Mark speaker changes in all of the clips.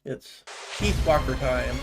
Speaker 1: It's Peace Walker time.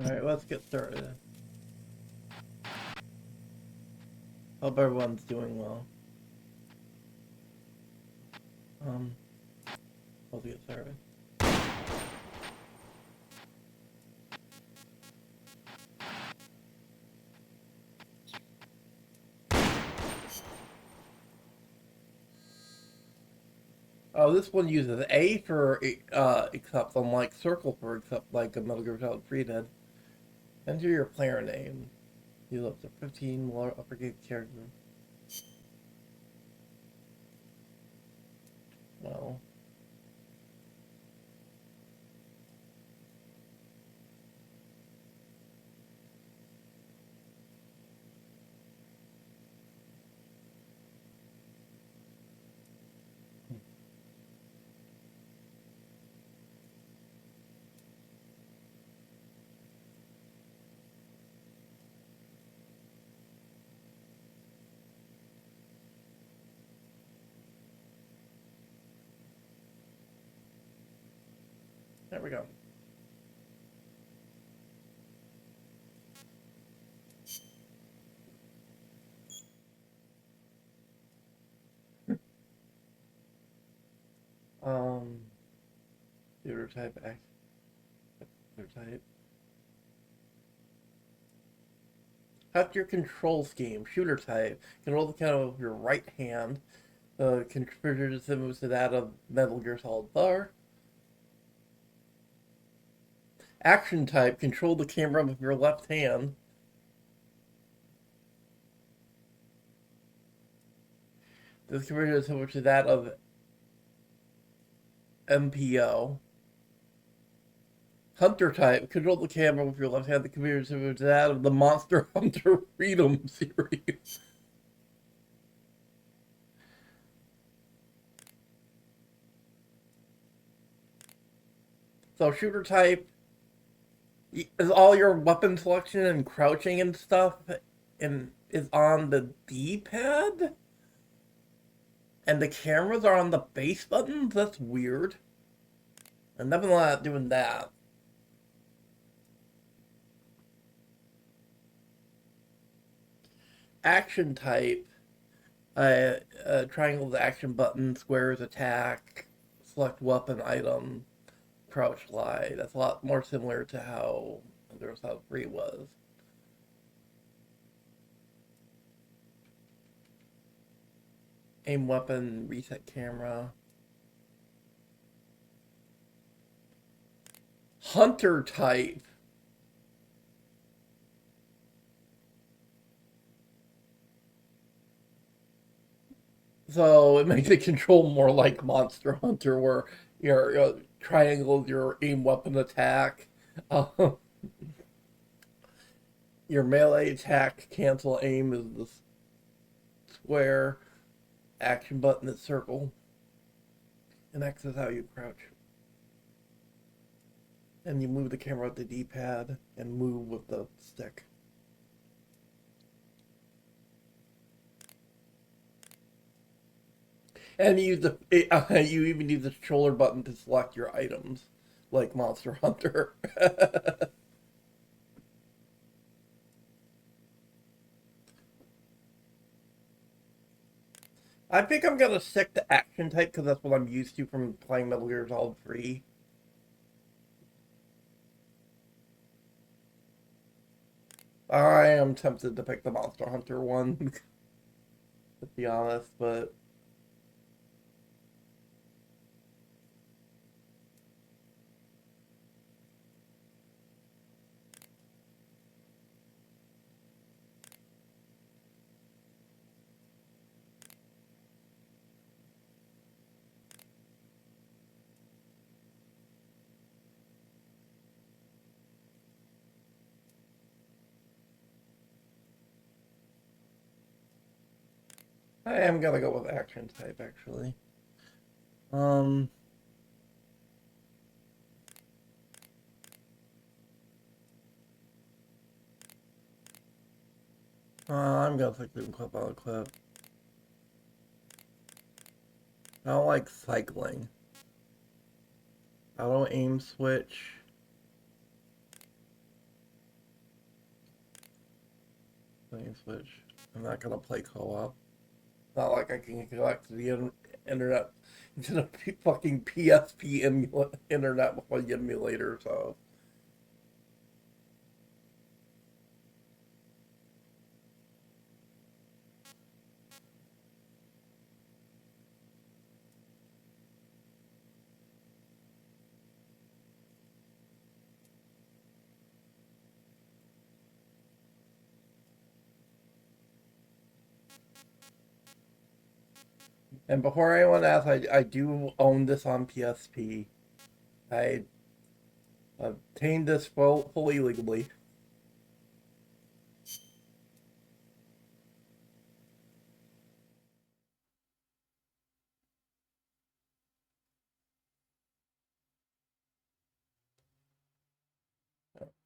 Speaker 1: Alright, let's get started. Hope everyone's doing well. Let's get started. Oh, this one uses A for accept, unlike circle for accept, like a Metal Gear Solid 3 did. Enter your player name. Use up to 15 more uppercase characters. Well. There we go. Shooter type, shooter type. After your control scheme, shooter type, control the count of your right hand. The contributor is similar to that of Metal Gear Solid Bar. Action type, control the camera with your left hand. This conversion is similar to that of MPO. Hunter type, control the camera with your left hand. The computer is similar to that of the Monster Hunter Freedom series. So shooter type is all your weapon selection and crouching and stuff, and is on the D-pad, and the cameras are on the base buttons. That's weird. I'm definitely not doing that. Action type, triangle the action button, squares attack, select weapon item, crouch slide. That's a lot more similar to how Metal Gear 3 was. Aim weapon, reset camera. Hunter type. So it makes the control more like Monster Hunter, where your triangle, your aim weapon attack, uh, your melee attack, cancel aim is the square, action button is circle, and X is how you crouch. And you move the camera with the D-pad and move with the stick. And you use you even use the shoulder button to select your items. like Monster Hunter. I think I'm gonna stick to action type because that's what I'm used to from playing Metal Gear Solid 3. I am tempted to pick the Monster Hunter one, to be honest, but... I am gonna go with action type, actually. I'm gonna take the clip on a clip. I don't like cycling. I don't aim switch. Aim switch. I'm not gonna play co-op. Not like I can connect to the internet into the fucking PSP internet with my emulator, so. And before anyone asks, I do own this on PSP. I obtained this fully legally.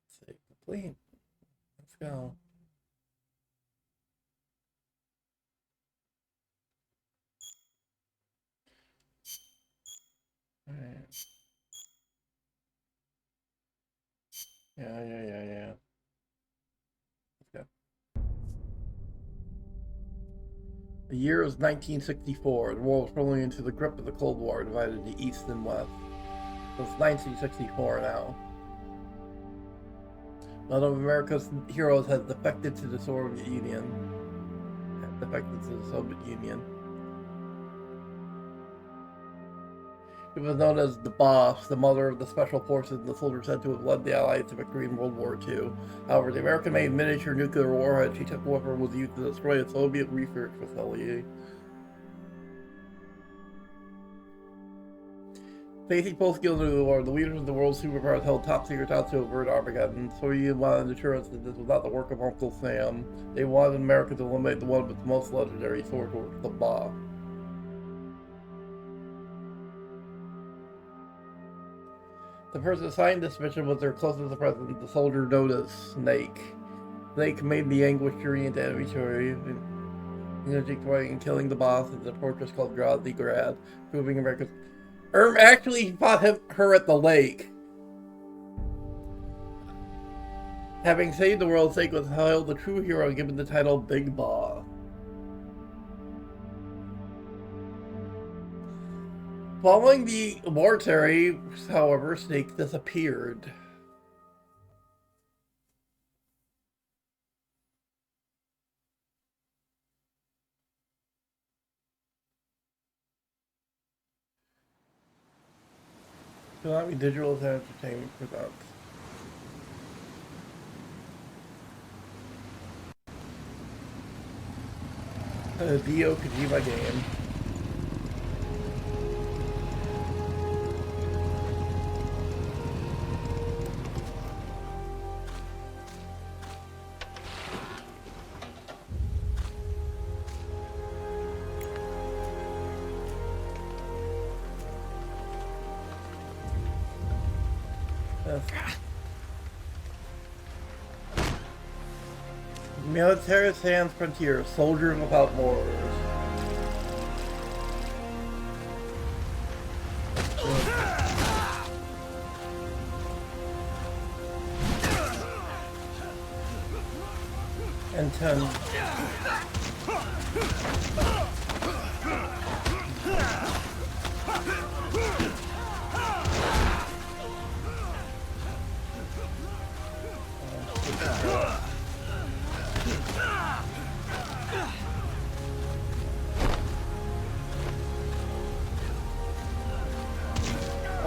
Speaker 1: Save complete. Let's go. Alright. Yeah. Let's go. The year is 1964. The world was rolling into the grip of the Cold War, divided to East and West. It's 1964 now. None of America's heroes has defected to the Soviet Union. It was known as the Boss, the mother of the special forces and the soldier said to have led the Allies to victory in World War II. However, the American-made miniature nuclear warhead she took with her was used to destroy a Soviet research facility. Facing full-scale nuclear war, the leaders of the world's superpowers held top secret thoughts to avert Armageddon. So you wanted assurance that this was not the work of Uncle Sam. They wanted America to eliminate the one with the most legendary sword, the Boss. The person assigned this mission was their closest to President, the soldier known as Snake. Snake made the anguished journey into enemy territory, and killing the Boss in the fortress called Grad, proving America's... actually fought her at the lake. Having saved the world, Snake was hailed the true hero and given the title Big Boss. Following the military, however, Snake disappeared. Konami Digital Entertainment presents. A Hideo Kojima game. Militaires Sans Frontières, Soldiers Without Borders. And 10.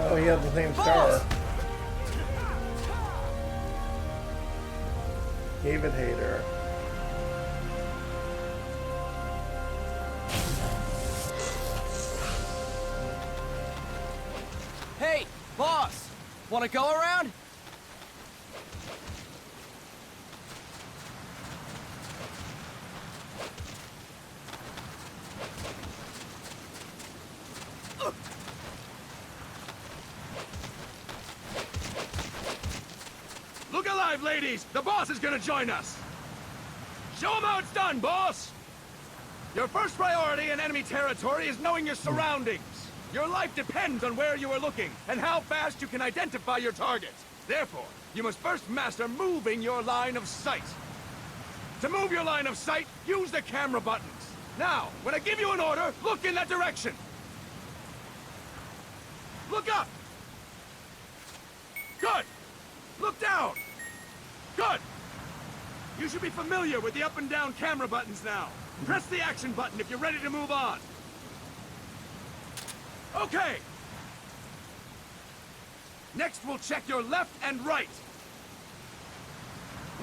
Speaker 1: Oh, he has the same star. David Hayter.
Speaker 2: Hey, boss! Wanna go around?
Speaker 3: Look alive, ladies! The boss is gonna join us! Show him how it's done, boss! Your first priority in enemy territory is knowing your surroundings. Your life depends on where you are looking, and how fast you can identify your targets. Therefore, you must first master moving your line of sight. To move your line of sight, use the camera buttons. Now, when I give you an order, look in that direction. Look up! Good! Look down! Good! You should be familiar with the up and down camera buttons now. Press the action button if you're ready to move on. Okay! Next, we'll check your left and right.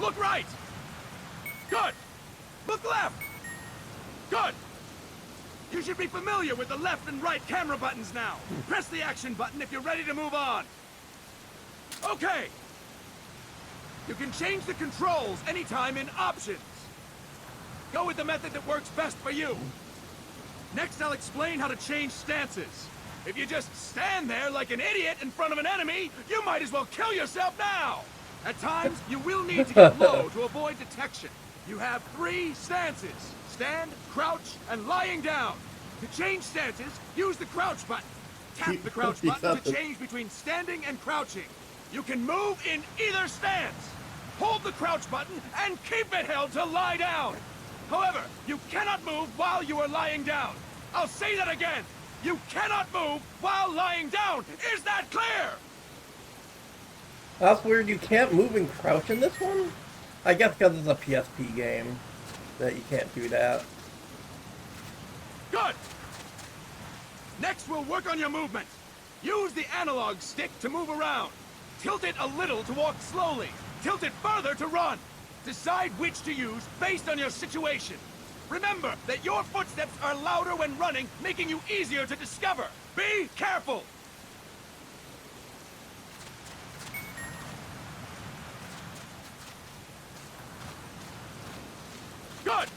Speaker 3: Look right! Good! Look left! Good! You should be familiar with the left and right camera buttons now. Press the action button if you're ready to move on. Okay! You can change the controls anytime in Options. Go with the method that works best for you. Next, I'll explain how to change stances. If you just stand there like an idiot in front of an enemy, you might as well kill yourself now! At times, you will need to get low to avoid detection. You have 3 stances: stand, crouch, and lying down. To change stances, use the crouch button. Tap the crouch button to change between standing and crouching. You can move in either stance. Hold the crouch button and keep it held to lie down. However, you cannot move while you are lying down. I'll say that again. You cannot move while lying down. Is that clear?
Speaker 1: That's weird. You can't move and crouch in this one? I guess because it's a PSP game that you can't do that.
Speaker 3: Good. Next, we'll work on your movement. Use the analog stick to move around. Tilt it a little to walk slowly. Tilt it further to run. Decide which to use based on your situation. Remember that your footsteps are louder when running, making you easier to discover. Be careful! Good!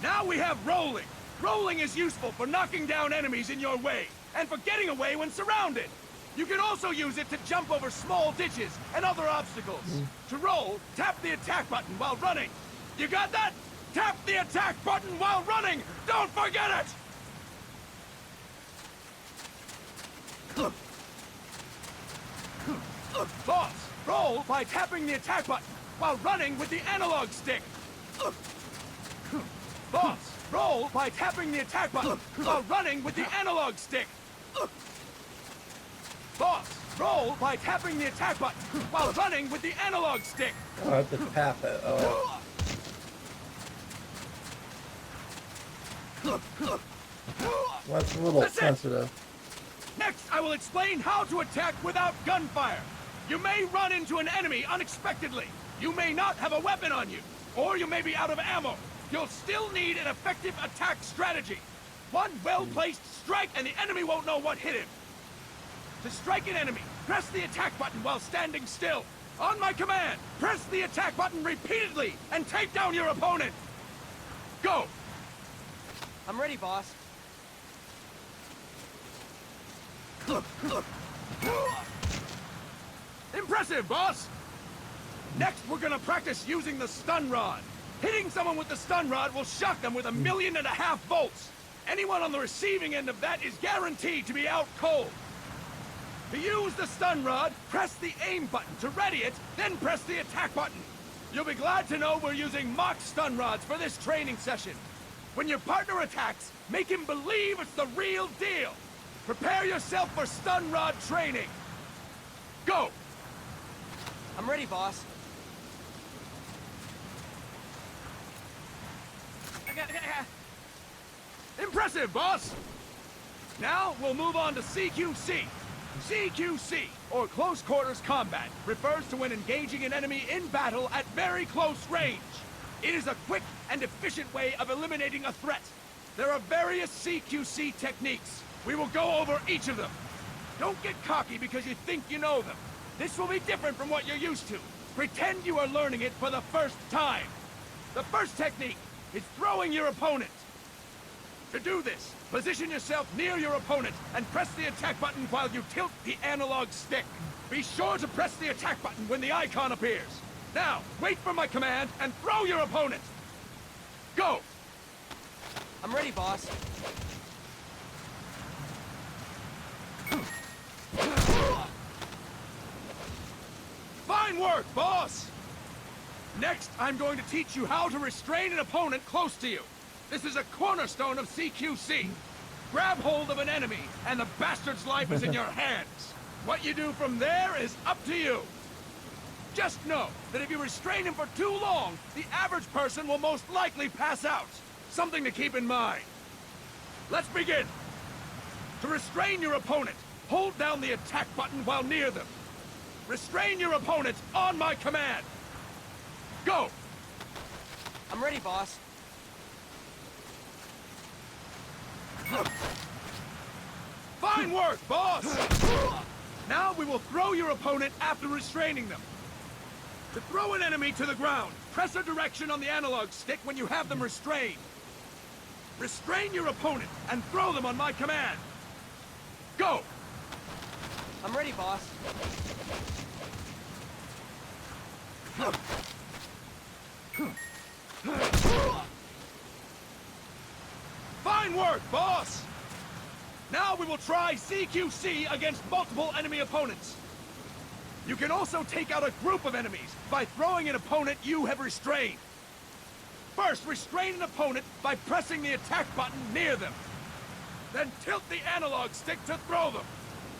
Speaker 3: Now we have rolling. Rolling is useful for knocking down enemies in your way, and for getting away when surrounded. You can also use it to jump over small ditches and other obstacles. To roll, tap the attack button while running. You got that? Tap the attack button while running! Don't forget it! Boss, roll by tapping the attack button while running with the analog stick. Boss, roll by tapping the attack button while running with the analog stick. Boss, roll by tapping the attack button while running with the analog stick.
Speaker 1: Oh, I have to tap it. Oh. That's a little sensitive.
Speaker 3: Next, I will explain how to attack without gunfire. You may run into an enemy unexpectedly. You may not have a weapon on you, or you may be out of ammo. You'll still need an effective attack strategy. One well-placed strike and the enemy won't know what hit him. To strike an enemy, press the attack button while standing still. On my command, press the attack button repeatedly and take down your opponent. Go!
Speaker 2: I'm ready, boss.
Speaker 3: Impressive, boss! Next, we're gonna practice using the stun rod. Hitting someone with the stun rod will shock them with 1.5 million volts. Anyone on the receiving end of that is guaranteed to be out cold. To use the stun rod, press the aim button to ready it, then press the attack button. You'll be glad to know we're using mock stun rods for this training session. When your partner attacks, make him believe it's the real deal. Prepare yourself for stun rod training. Go!
Speaker 2: I'm ready, boss.
Speaker 3: Impressive, boss! Now, we'll move on to CQC. CQC, or Close Quarters Combat, refers to when engaging an enemy in battle at very close range. It is a quick and efficient way of eliminating a threat. There are various CQC techniques. We will go over each of them. Don't get cocky because you think you know them. This will be different from what you're used to. Pretend you are learning it for the first time. The first technique is throwing your opponent. To do this, position yourself near your opponent and press the attack button while you tilt the analog stick. Be sure to press the attack button when the icon appears. Now, wait for my command and throw your opponent. Go!
Speaker 2: I'm ready, boss.
Speaker 3: Fine work, boss! Next, I'm going to teach you how to restrain an opponent close to you. This is a cornerstone of CQC. Grab hold of an enemy, and the bastard's life is in your hands. What you do from there is up to you. Just know that if you restrain him for too long, the average person will most likely pass out. Something to keep in mind. Let's begin. To restrain your opponent, hold down the attack button while near them. Restrain your opponent on my command. Go!
Speaker 2: I'm ready, boss.
Speaker 3: Fine work, boss! Now we will throw your opponent after restraining them. To throw an enemy to the ground, press a direction on the analog stick when you have them restrained. Restrain your opponent and throw them on my command. Go!
Speaker 2: I'm ready, boss.
Speaker 3: Fine work, boss! Now we will try CQC against multiple enemy opponents. You can also take out a group of enemies by throwing an opponent you have restrained. First, restrain an opponent by pressing the attack button near them. Then tilt the analog stick to throw them.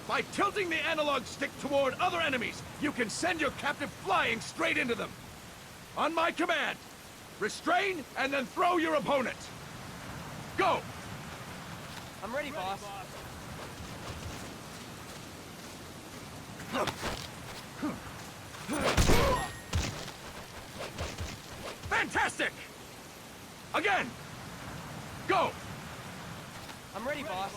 Speaker 3: By tilting the analog stick toward other enemies, you can send your captive flying straight into them. On my command, restrain and then throw your opponent. Go!
Speaker 2: I'm ready, boss.
Speaker 3: Fantastic! Again! Go!
Speaker 2: I'm ready, boss.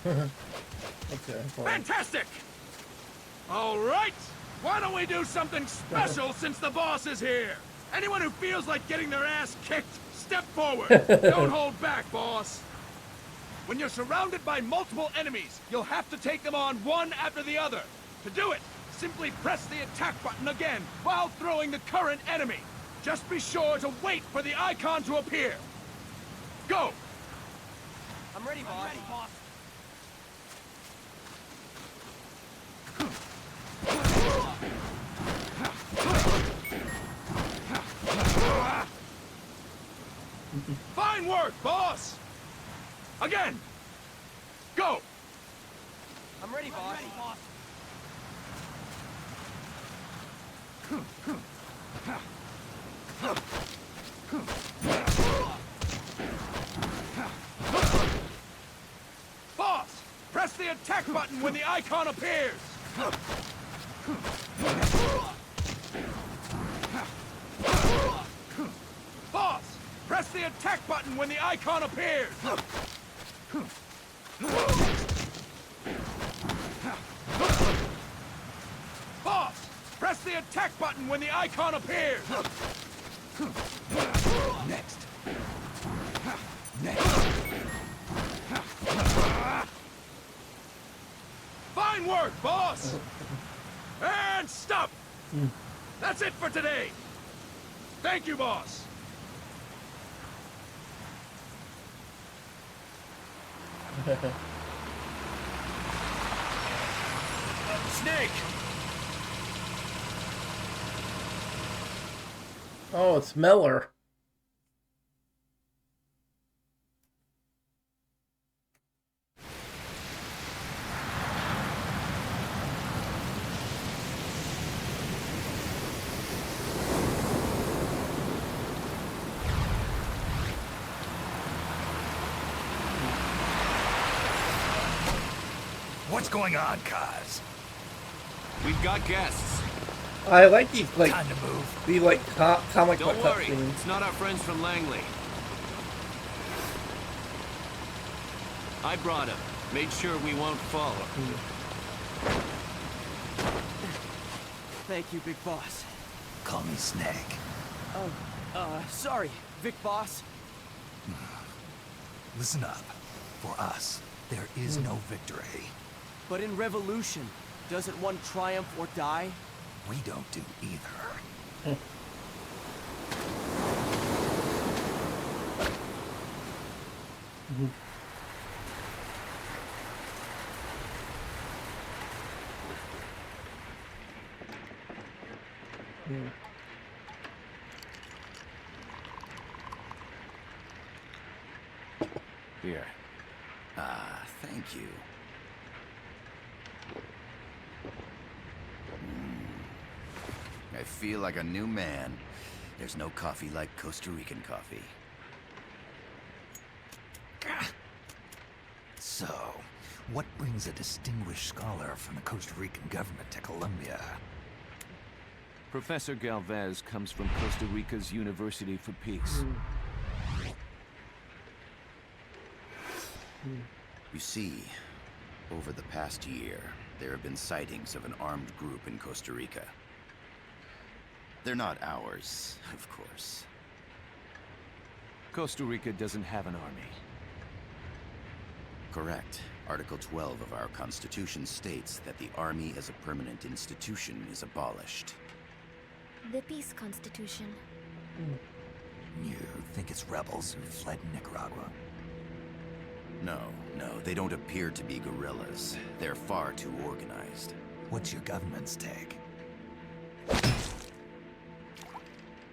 Speaker 1: Okay, fine.
Speaker 3: Fantastic! All right! Why don't we do something special since the boss is here? Anyone who feels like getting their ass kicked, step forward. Don't hold back, boss. When you're surrounded by multiple enemies, you'll have to take them on one after the other. To do it, simply press the attack button again while throwing the current enemy. Just be sure to wait for the icon to appear. Go!
Speaker 2: I'm ready, boss.
Speaker 3: Fine work, boss! Again! Go!
Speaker 2: I'm ready, boss.
Speaker 3: Boss! Press the attack button when the icon appears! Boss! Press the attack button when the icon appears! Boss! Press the attack button when the icon appears! Next. Next. Fine work, boss! And stop! That's it for today! Thank you, boss! Snake!
Speaker 1: Oh, it's Miller.
Speaker 4: What's going on, Kaz?
Speaker 3: We've got guests.
Speaker 1: I like these, like,
Speaker 4: Time to move.
Speaker 1: the, like, comic book
Speaker 3: Don't worry,
Speaker 1: cutscenes.
Speaker 3: it's not our friends from Langley. I brought him. Made sure we won't fall.
Speaker 2: Thank you, Big Boss.
Speaker 4: Call me Snake.
Speaker 2: Sorry, Vic Boss.
Speaker 4: Listen up. For us, there is no victory.
Speaker 2: But in Revolution, doesn't one triumph or die?
Speaker 4: We don't do either.
Speaker 3: Here.
Speaker 4: Ah, thank you. I feel like a new man. There's no coffee like Costa Rican coffee. So, what brings a distinguished scholar from the Costa Rican government to Colombia?
Speaker 5: Professor Galvez comes from Costa Rica's University for Peace.
Speaker 4: You see, over the past year, there have been sightings of an armed group in Costa Rica. They're not ours, of course.
Speaker 5: Costa Rica doesn't have an army.
Speaker 4: Correct. Article 12 of our Constitution states that the Army as a permanent institution is abolished.
Speaker 6: The Peace Constitution.
Speaker 4: You think it's rebels who fled Nicaragua? No, they don't appear to be guerrillas. They're far too organized. What's your government's take?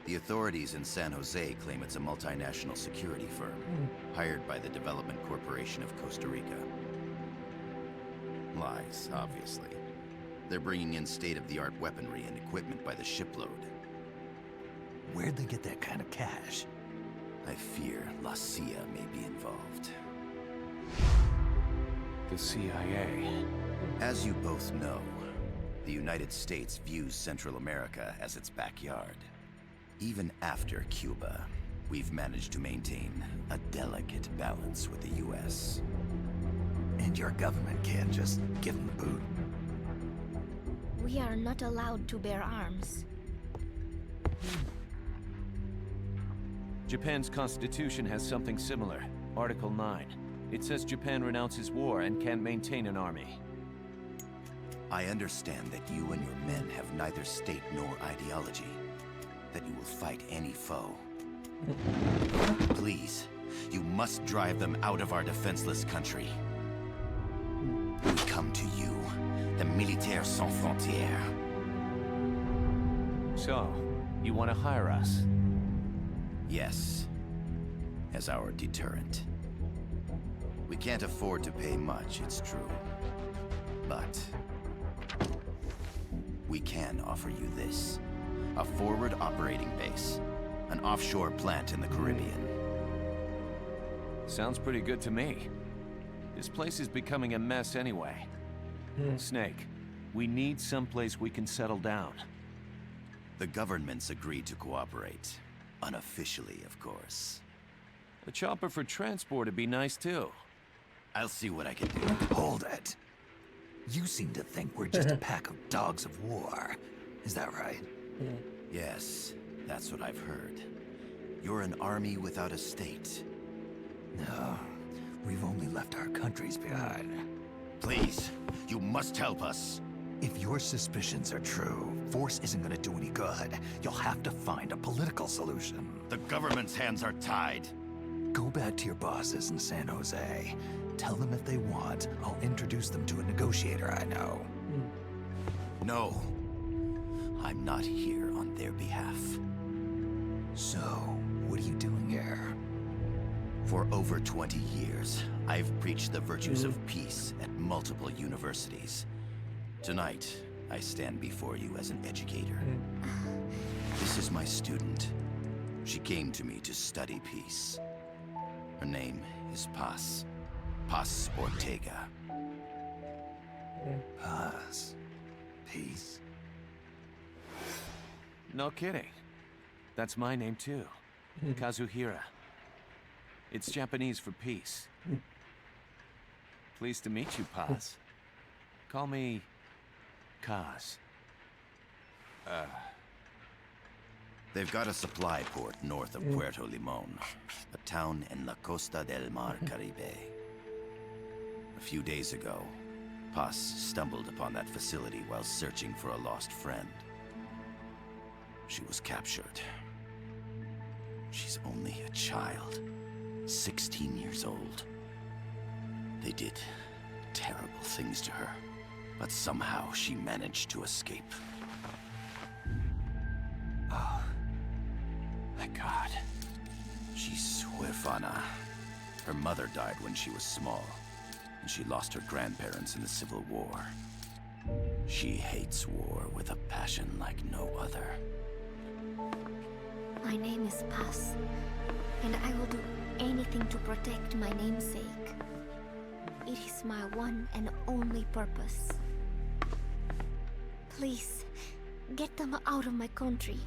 Speaker 4: The authorities in San Jose claim it's a multinational security firm, hired by the Development Corporation of Costa Rica. Lies, obviously. They're bringing in state-of-the-art weaponry and equipment by the shipload. Where'd they get that kind of cash? I fear La CIA may be involved.
Speaker 5: The CIA.
Speaker 4: As you both know, the United States views Central America as its backyard. Even after Cuba, we've managed to maintain a delicate balance with the US. And your government can't just give them the boot?
Speaker 6: We are not allowed to bear arms.
Speaker 5: Japan's constitution has something similar. Article 9. It says Japan renounces war and can maintain an army.
Speaker 4: I understand that you and your men have neither state nor ideology. That you will fight any foe. Please, you must drive them out of our defenseless country. We come to you, the Militaires Sans Frontières.
Speaker 5: So, you want to hire us?
Speaker 4: Yes, as our deterrent. We can't afford to pay much, it's true. But we can offer you this. A forward operating base. An offshore plant in the Caribbean.
Speaker 5: Sounds pretty good to me. This place is becoming a mess anyway. Snake, we need someplace we can settle down.
Speaker 4: The government's agreed to cooperate. Unofficially, of course.
Speaker 5: A chopper for transport would be nice too.
Speaker 4: I'll see what I can do. Hold it. You seem to think we're just a pack of dogs of war. Is that right? Yes, that's what I've heard. You're an army without a state. No, we've only left our countries behind. Please, you must help us. If your suspicions are true, force isn't gonna do any good. You'll have to find a political solution. The government's hands are tied. Go back to your bosses in San Jose. Tell them if they want, I'll introduce them to a negotiator I know. No. I'm not here on their behalf. So, what are you doing here? For over 20 years, I've preached the virtues of peace at multiple universities. Tonight, I stand before you as an educator. This is my student. She came to me to study peace. Her name is Paz. Paz Ortega. Paz. Peace.
Speaker 5: No kidding. That's my name too. Kazuhira. It's Japanese for peace. Pleased to meet you, Paz. Call me Kaz.
Speaker 4: They've got a supply port north of Puerto Limon, a town in la Costa del Mar Caribe. A few days ago, Paz stumbled upon that facility while searching for a lost friend. She was captured. She's only a child, 16 years old. They did terrible things to her, but somehow she managed to escape. Oh, my God. She's huérfana. Her mother died when she was small, and she lost her grandparents in the Civil War. She hates war with a passion like no other.
Speaker 6: My name is Paz, and I will do anything to protect my namesake. It is my one and only purpose. Please, get them out of my country.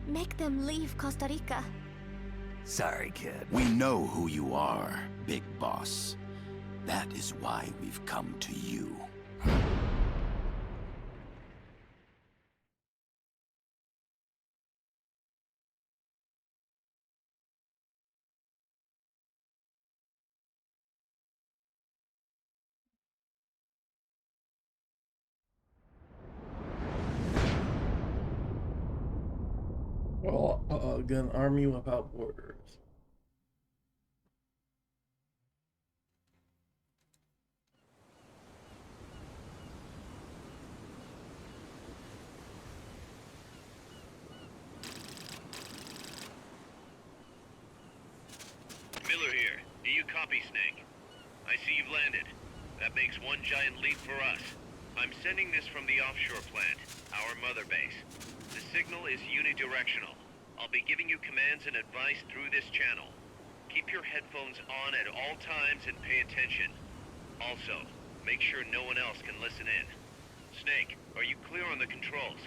Speaker 6: Make them leave Costa Rica.
Speaker 4: Sorry, kid. We know who you are, Big Boss. That is why we've come to you.
Speaker 1: Well, an army without borders.
Speaker 7: Miller here. Do you copy, Snake? I see you've landed. That makes one giant leap for us. I'm sending this from the offshore plant, our mother base. The signal is unidirectional. I'll be giving you commands and advice through this channel. Keep your headphones on at all times and pay attention. Also, make sure no one else can listen in. Snake, are you clear on the controls?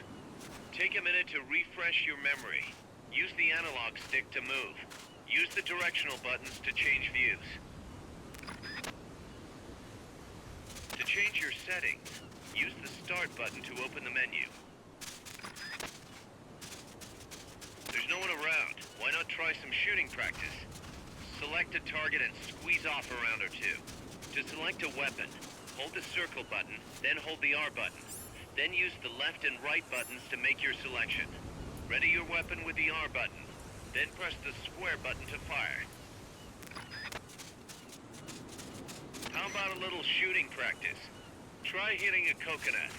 Speaker 7: Take a minute to refresh your memory. Use the analog stick to move. Use the directional buttons to change views. To change your settings, use the start button to open the menu. There's no one around. Why not try some shooting practice? Select a target and squeeze off a round or two. To select a weapon, hold the circle button, then hold the R button. Then use the left and right buttons to make your selection. Ready your weapon with the R button. Then press the square button to fire. How about a little shooting practice? Try hitting a coconut.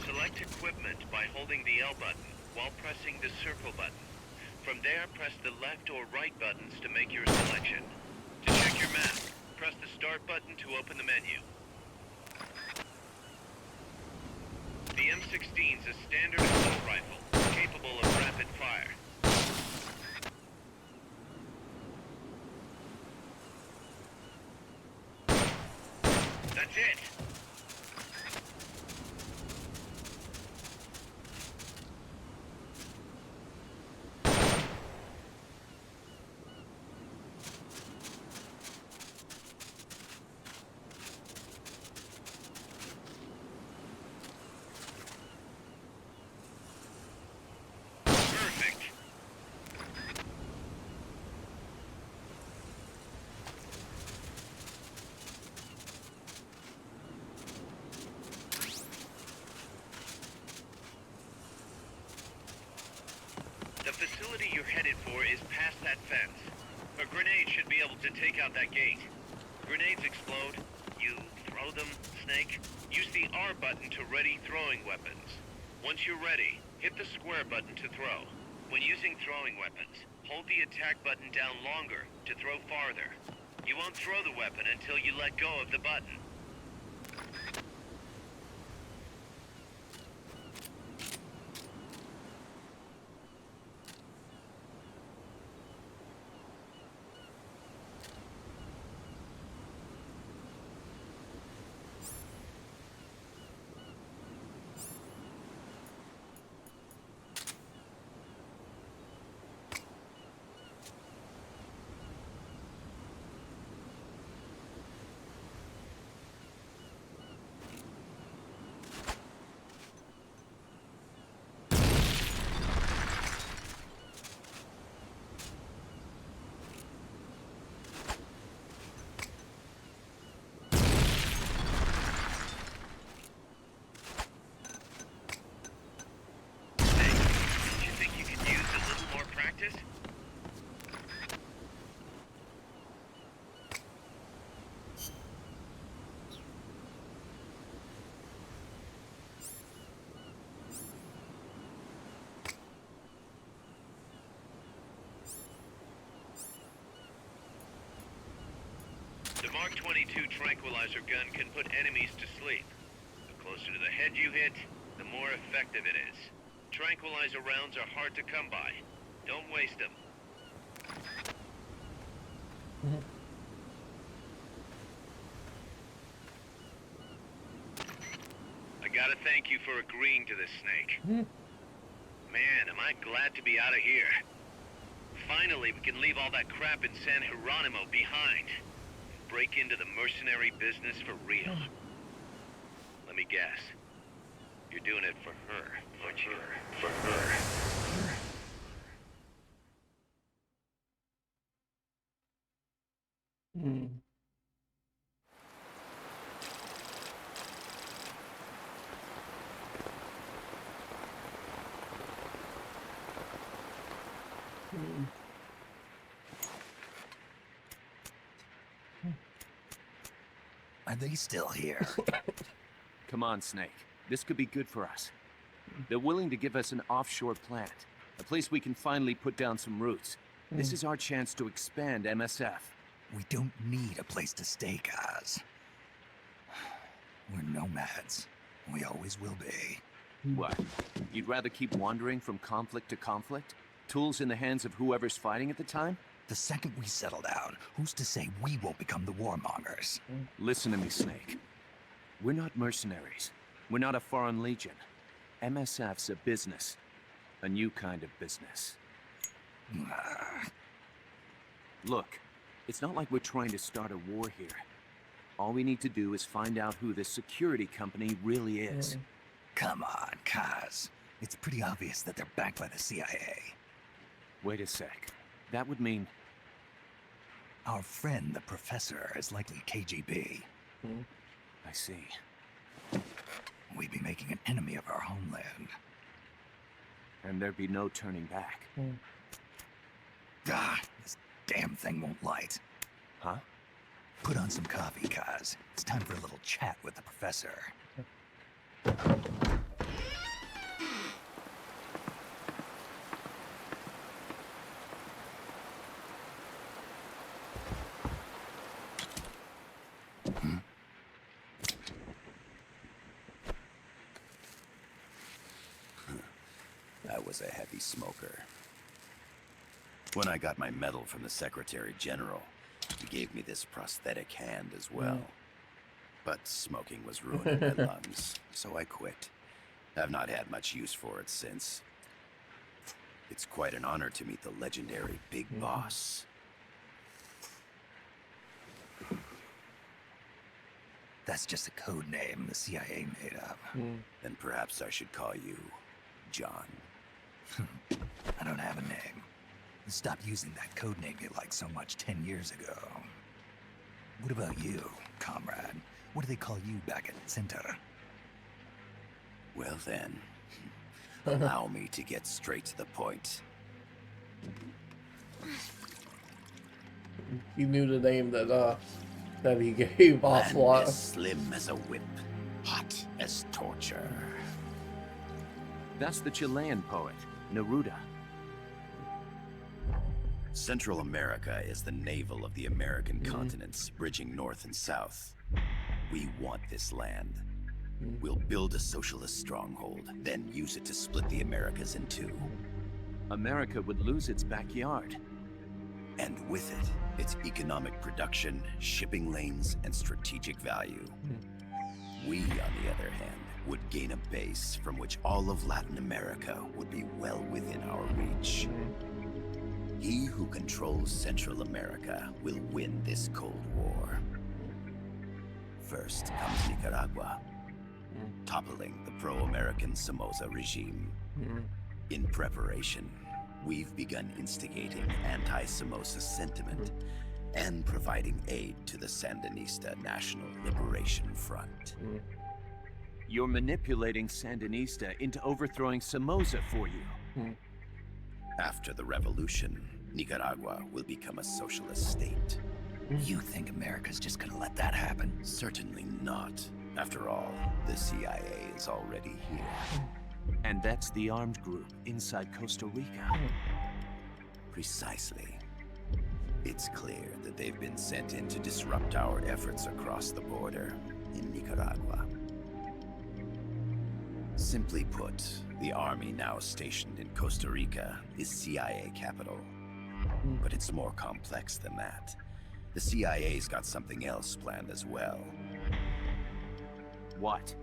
Speaker 7: Select equipment by holding the L button while pressing the circle button. From there, press the left or right buttons to make your selection. To check your map, press the start button to open the menu. The M16 is a standard assault rifle, capable of rapid fire. That's it! Perfect! The facility you're headed for is past that fence. A grenade should be able to take out that gate. Grenades explode, you throw them, Snake, use the R button to ready throwing weapons. Once you're ready, hit the square button to throw. When using throwing weapons, hold the attack button down longer to throw farther. You won't throw the weapon until you let go of the button. Practice? The Mark 22 tranquilizer gun can put enemies to sleep. The closer to the head you hit, the more effective it is. Tranquilizer rounds are hard to come by. Don't waste them. I gotta thank you for agreeing to this, Snake. Man, am I glad to be out of here. Finally, we can leave all that crap in San Geronimo behind. Break into the mercenary business for real. Let me guess. You're doing it for her, aren't you? For her.
Speaker 4: Are they still here?
Speaker 5: Come on, Snake. This could be good for us. They're willing to give us an offshore plant, a place we can finally put down some roots. This is our chance to expand MSF.
Speaker 4: We don't need a place to stay, Kaz. We're nomads. We always will be.
Speaker 5: What? You'd rather keep wandering from conflict to conflict? Tools in the hands of whoever's fighting at the time?
Speaker 4: The second we settle down, who's to say we won't become the warmongers?
Speaker 5: Listen to me, Snake. We're not mercenaries. We're not a foreign legion. MSF's a business. A new kind of business. Look, it's not like we're trying to start a war here. All we need to do is find out who this security company really is.
Speaker 4: Come on, Kaz. It's pretty obvious that they're backed by the CIA.
Speaker 5: Wait a sec. That would mean...
Speaker 4: Our friend, the professor, is likely KGB.
Speaker 5: I see.
Speaker 4: We'd be making an enemy of our homeland.
Speaker 5: And there'd be no turning back.
Speaker 4: This damn thing won't light.
Speaker 5: Huh?
Speaker 4: Put on some coffee, Kaz. It's time for a little chat with the professor.
Speaker 8: I was a heavy smoker. When I got my medal from the Secretary General, he gave me this prosthetic hand as well. But smoking was ruining my lungs, so I quit. I've not had much use for it since. It's quite an honor to meet the legendary Big Boss.
Speaker 4: That's just a code name the CIA made up.
Speaker 8: Then perhaps I should call you John.
Speaker 4: I don't have a name. You stopped using that code name you liked so much 10 years ago. What about you, comrade? What do they call you back at Center?
Speaker 8: Well then, allow me to get straight to the point.
Speaker 1: You knew the name that that he gave
Speaker 8: Land
Speaker 1: Ocelot.
Speaker 8: as slim as a whip, hot as torture.
Speaker 5: That's the Chilean poet, Neruda.
Speaker 8: Central America is the navel of the American continents, bridging north and south. We want this land. We'll build a socialist stronghold, then use it to split the Americas in two.
Speaker 5: America would lose its backyard.
Speaker 8: And with it, its economic production, shipping lanes, and strategic value. We, on the other hand, would gain a base from which all of Latin America would be well within our reach. He who controls Central America will win this Cold War. First comes Nicaragua, toppling the pro-American Somoza regime. In preparation, we've begun instigating anti-Somoza sentiment and providing aid to the Sandanista National Liberation Front.
Speaker 5: You're manipulating Sandanista into overthrowing Somoza for you.
Speaker 8: After the revolution, Nicaragua will become a socialist state.
Speaker 4: You think America's just gonna let that happen?
Speaker 8: Certainly not. After all, the CIA is already here.
Speaker 5: And that's the armed group inside Costa Rica.
Speaker 8: Precisely. It's clear that they've been sent in to disrupt our efforts across the border in Nicaragua. Simply put, the army now stationed in Costa Rica is CIA capital. But it's more complex than that. The CIA's got something else planned as well.
Speaker 5: What?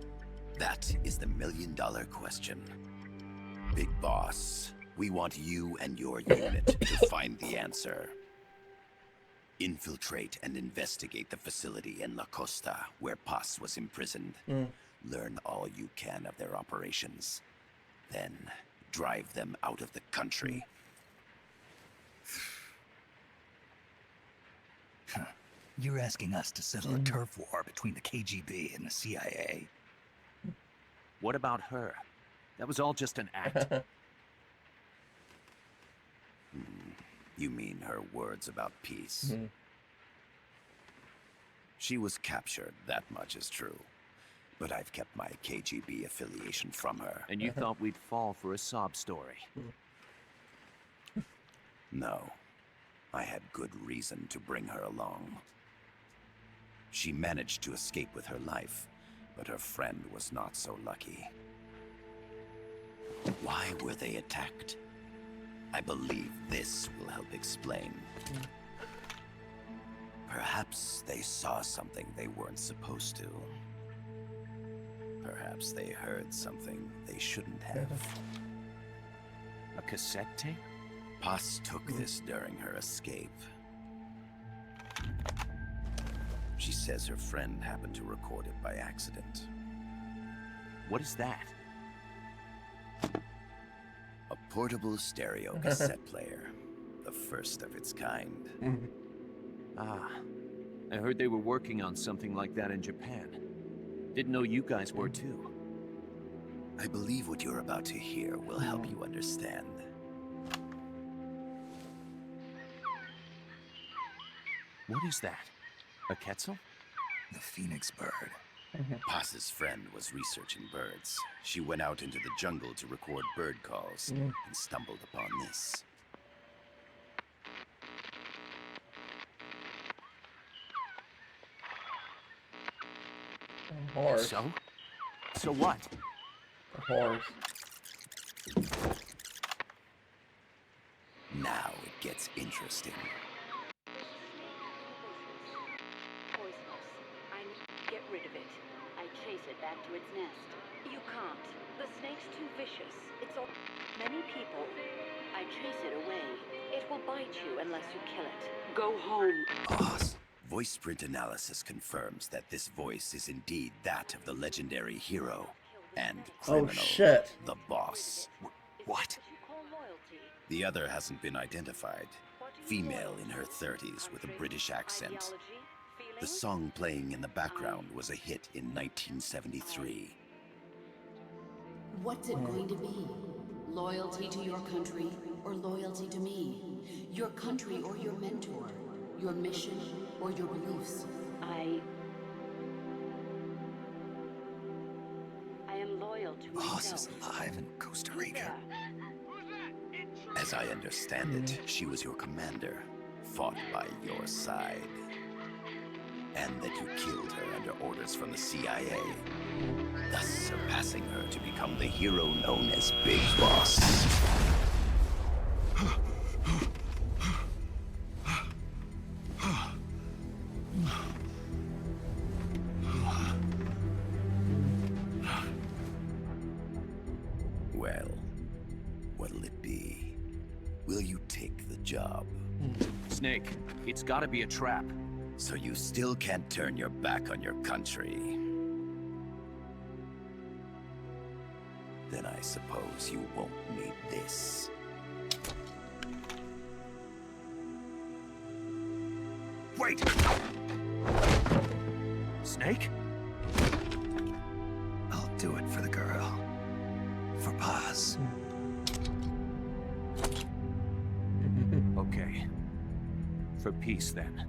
Speaker 8: That is the million-dollar question. Big Boss, we want you and your unit to find the answer. Infiltrate and investigate the facility in La Costa where Paz was imprisoned. Learn all you can of their operations. Then drive them out of the country.
Speaker 4: You're asking us to settle a turf war between the KGB and the CIA.
Speaker 5: What about her? That was all just an act.
Speaker 8: You mean her words about peace? She was captured, that much is true. But I've kept my KGB affiliation from her.
Speaker 5: And you thought we'd fall for a sob story.
Speaker 8: No. I had good reason to bring her along. She managed to escape with her life, but her friend was not so lucky. Why were they attacked? I believe this will help explain. Perhaps they saw something they weren't supposed to. Perhaps they heard something they shouldn't have.
Speaker 5: A cassette tape?
Speaker 8: Paz took this during her escape. She says her friend happened to record it by accident.
Speaker 5: What is that?
Speaker 8: A portable stereo cassette player. The first of its kind.
Speaker 5: Ah, I heard they were working on something like that in Japan. Didn't know you guys were too.
Speaker 8: I believe what you're about to hear will help you understand.
Speaker 5: What is that? A Quetzal?
Speaker 4: The phoenix bird.
Speaker 8: Paz's friend was researching birds. She went out into the jungle to record bird calls and stumbled upon this.
Speaker 1: Horse.
Speaker 5: So what?
Speaker 1: Horse.
Speaker 8: Now it gets interesting.
Speaker 9: Poisonous. I need to get rid of it. I chase it back to its nest. You can't. The snake's too vicious. It's all... Many people. I chase it away. It will bite you unless you kill it. Go home.
Speaker 8: Boss. Voice print analysis confirms that this voice is indeed that of the legendary hero and criminal,
Speaker 1: shit.
Speaker 8: the boss.
Speaker 5: What?
Speaker 8: The other hasn't been identified. Female in her 30s with a British accent. The song playing in the background was a hit in 1973.
Speaker 10: What's it going to be? Loyalty to your country or loyalty to me? Your country or your mentor? Your mission or your beliefs?
Speaker 9: I am loyal to
Speaker 4: Boss
Speaker 9: myself.
Speaker 4: is alive in Costa Rica.
Speaker 8: As I understand it, she was your commander, fought by your side. And that you killed her under orders from the CIA, thus surpassing her to become the hero known as Big Boss. Well, what'll it be? Will you take the job?
Speaker 5: Snake, it's gotta be a trap.
Speaker 8: So you still can't turn your back on your country? Then I suppose you won't need this.
Speaker 4: Wait!
Speaker 5: Snake?
Speaker 4: I'll do it for the girl. For Paz.
Speaker 5: Okay. For peace, then.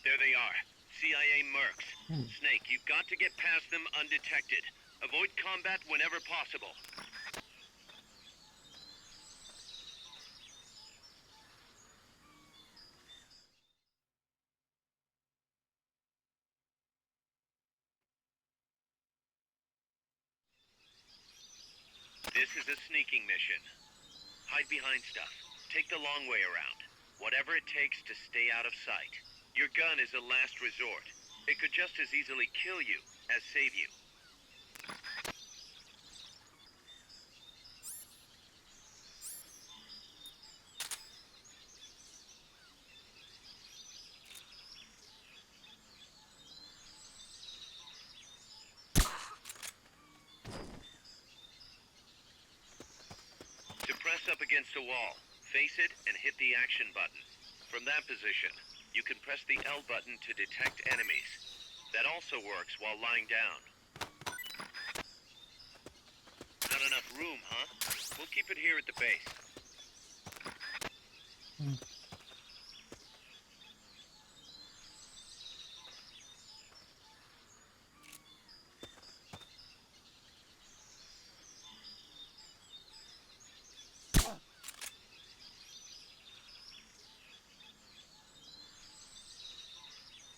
Speaker 7: There they are. CIA mercs. Snake, you've got to get past them undetected. Avoid combat whenever possible. This is a sneaking mission. Hide behind stuff. Take the long way around. Whatever it takes to stay out of sight. Your gun is a last resort. It could just as easily kill you as save you. To press up against a wall, face it and hit the action button. From that position, you can press the L button to detect enemies. That also works while lying down. Not enough room, huh? We'll keep it here at the base.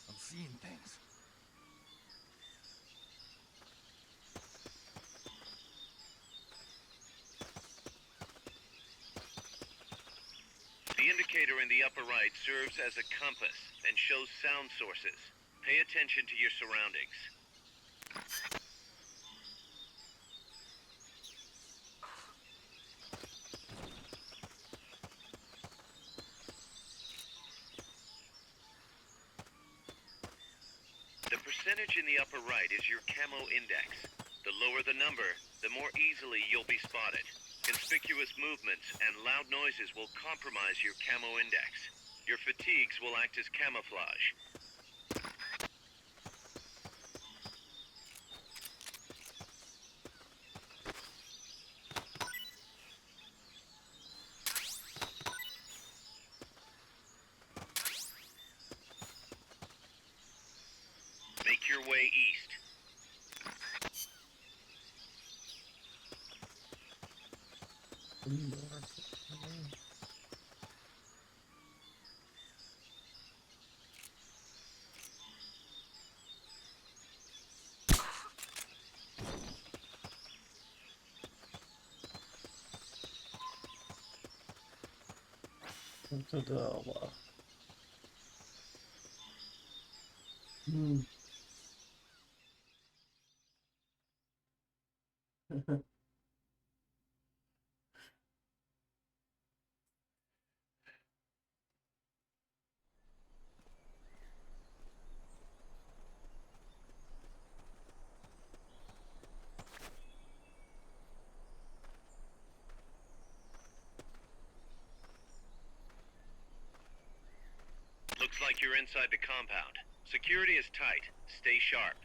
Speaker 4: I'm seeing things.
Speaker 7: The indicator in the upper right serves as a compass and shows sound sources. Pay attention to your surroundings. The percentage in the upper right is your camo index. The lower the number, the more easily you'll be spotted. Conspicuous movements and loud noises will compromise your camo index. Your fatigues will act as camouflage. Make your way east. you're inside the compound. Security is tight. Stay sharp.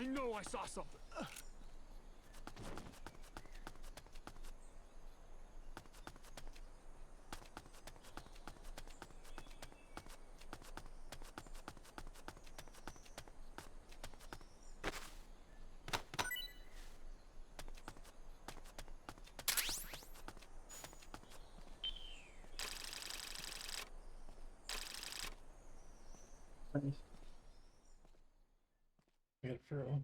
Speaker 3: I know I saw something.
Speaker 1: Nice. Get through.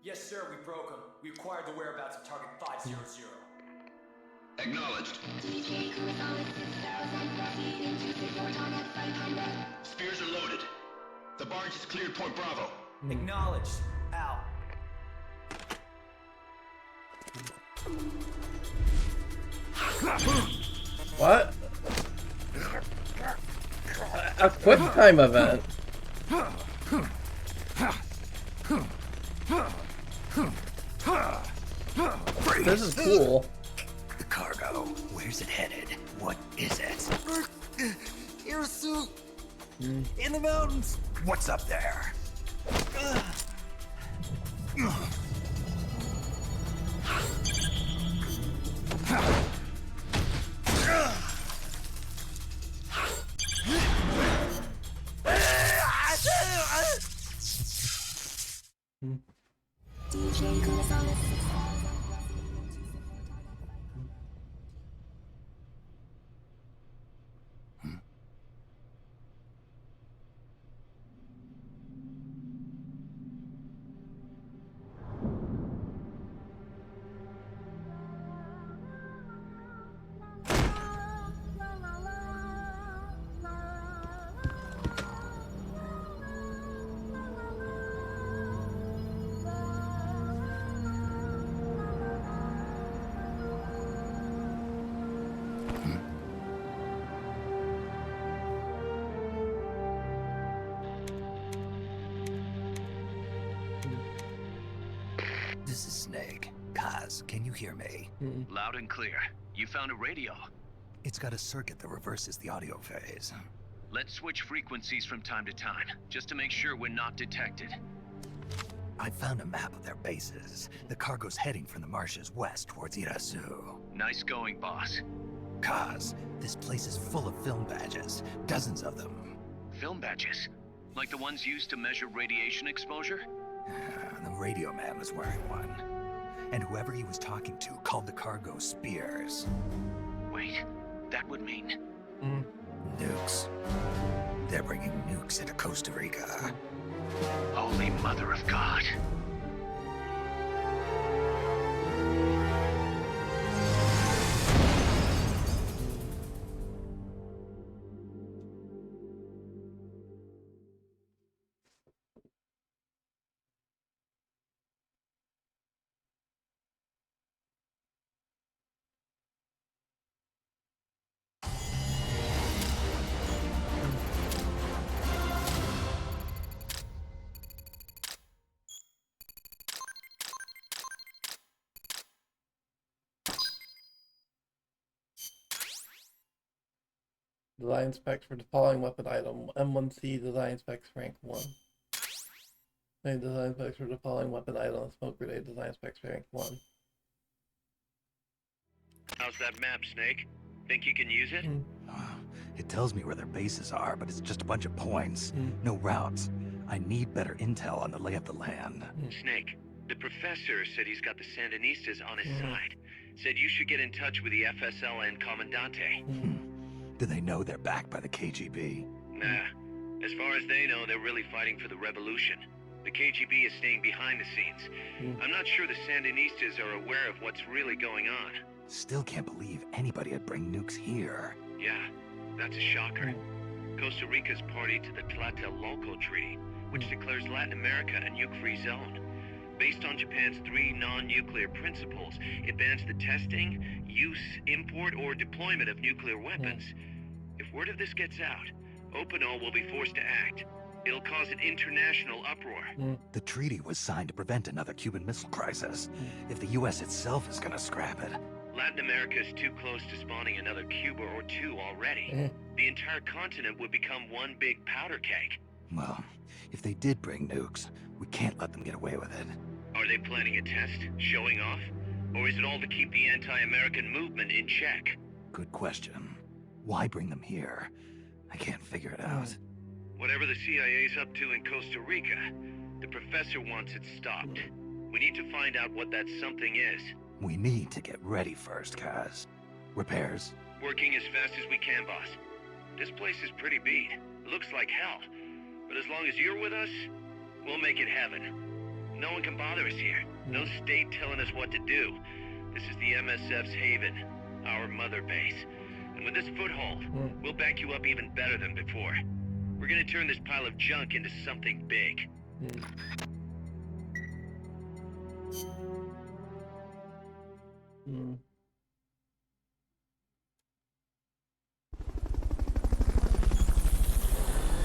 Speaker 2: Yes, sir, we broke them. We acquired the whereabouts of target 500.
Speaker 7: Acknowledged. Spears are loaded. The barge is cleared Point Bravo.
Speaker 2: Acknowledged. Out.
Speaker 1: What? A quick time event. This is cool.
Speaker 4: The cargo, where's it headed? What is it?
Speaker 2: Air suit. In the mountains.
Speaker 4: What's up there? This is Snake. Kaz, can you hear me?
Speaker 7: Loud and clear. You found a radio.
Speaker 4: It's got a circuit that reverses the audio phase.
Speaker 7: Let's switch frequencies from time to time, just to make sure we're not detected.
Speaker 4: I found a map of their bases. The cargo's heading from the marshes west towards Irasu.
Speaker 7: Nice going, boss.
Speaker 4: Kaz, this place is full of film badges. Dozens of them.
Speaker 7: Film badges? Like the ones used to measure radiation exposure?
Speaker 4: The radio man was wearing one. And whoever he was talking to called the cargo Spears.
Speaker 7: Wait, that would mean...
Speaker 4: Nukes. They're bringing nukes into Costa Rica.
Speaker 7: Holy Mother of God.
Speaker 1: Design specs for the following weapon item. M1C design specs rank 1. Same design specs for the following weapon item. Smoke grenade design specs rank 1.
Speaker 7: How's that map, Snake? Think you can use it?
Speaker 4: It tells me where their bases are, but it's just a bunch of points. No routes. I need better intel on the lay of the land.
Speaker 7: Snake, the professor said he's got the Sandanistas on his side. Said you should get in touch with the FSL and Commandante.
Speaker 4: Do they know they're backed by the KGB?
Speaker 7: Nah. As far as they know, they're really fighting for the revolution. The KGB is staying behind the scenes. I'm not sure the Sandanistas are aware of what's really going on.
Speaker 4: Still can't believe anybody would bring nukes here.
Speaker 7: Yeah, that's a shocker. Costa Rica's party to the Tlatelolco Treaty, which declares Latin America a nuke-free zone. Based on Japan's 3 non-nuclear principles, it bans the testing, use, import, or deployment of nuclear weapons. If word of this gets out, Opano will be forced to act. It'll cause an international uproar.
Speaker 4: The treaty was signed to prevent another Cuban Missile Crisis. If the U.S. itself is gonna scrap it...
Speaker 7: Latin America is too close to spawning another Cuba or 2 already. The entire continent would become one big powder keg.
Speaker 4: Well, if they did bring nukes, we can't let them get away with it.
Speaker 7: Are they planning a test, showing off? Or is it all to keep the anti-American movement in check?
Speaker 4: Good question. Why bring them here? I can't figure it out.
Speaker 7: Whatever the CIA's up to in Costa Rica, the professor wants it stopped. We need to find out what that something is.
Speaker 4: We need to get ready first, Kaz. Repairs?
Speaker 7: Working as fast as we can, boss. This place is pretty beat. It looks like hell. But as long as you're with us, we'll make it heaven. No one can bother us here. No state telling us what to do. This is the MSF's haven, our mother base. And with this foothold, we'll back you up even better than before. We're gonna turn this pile of junk into something big.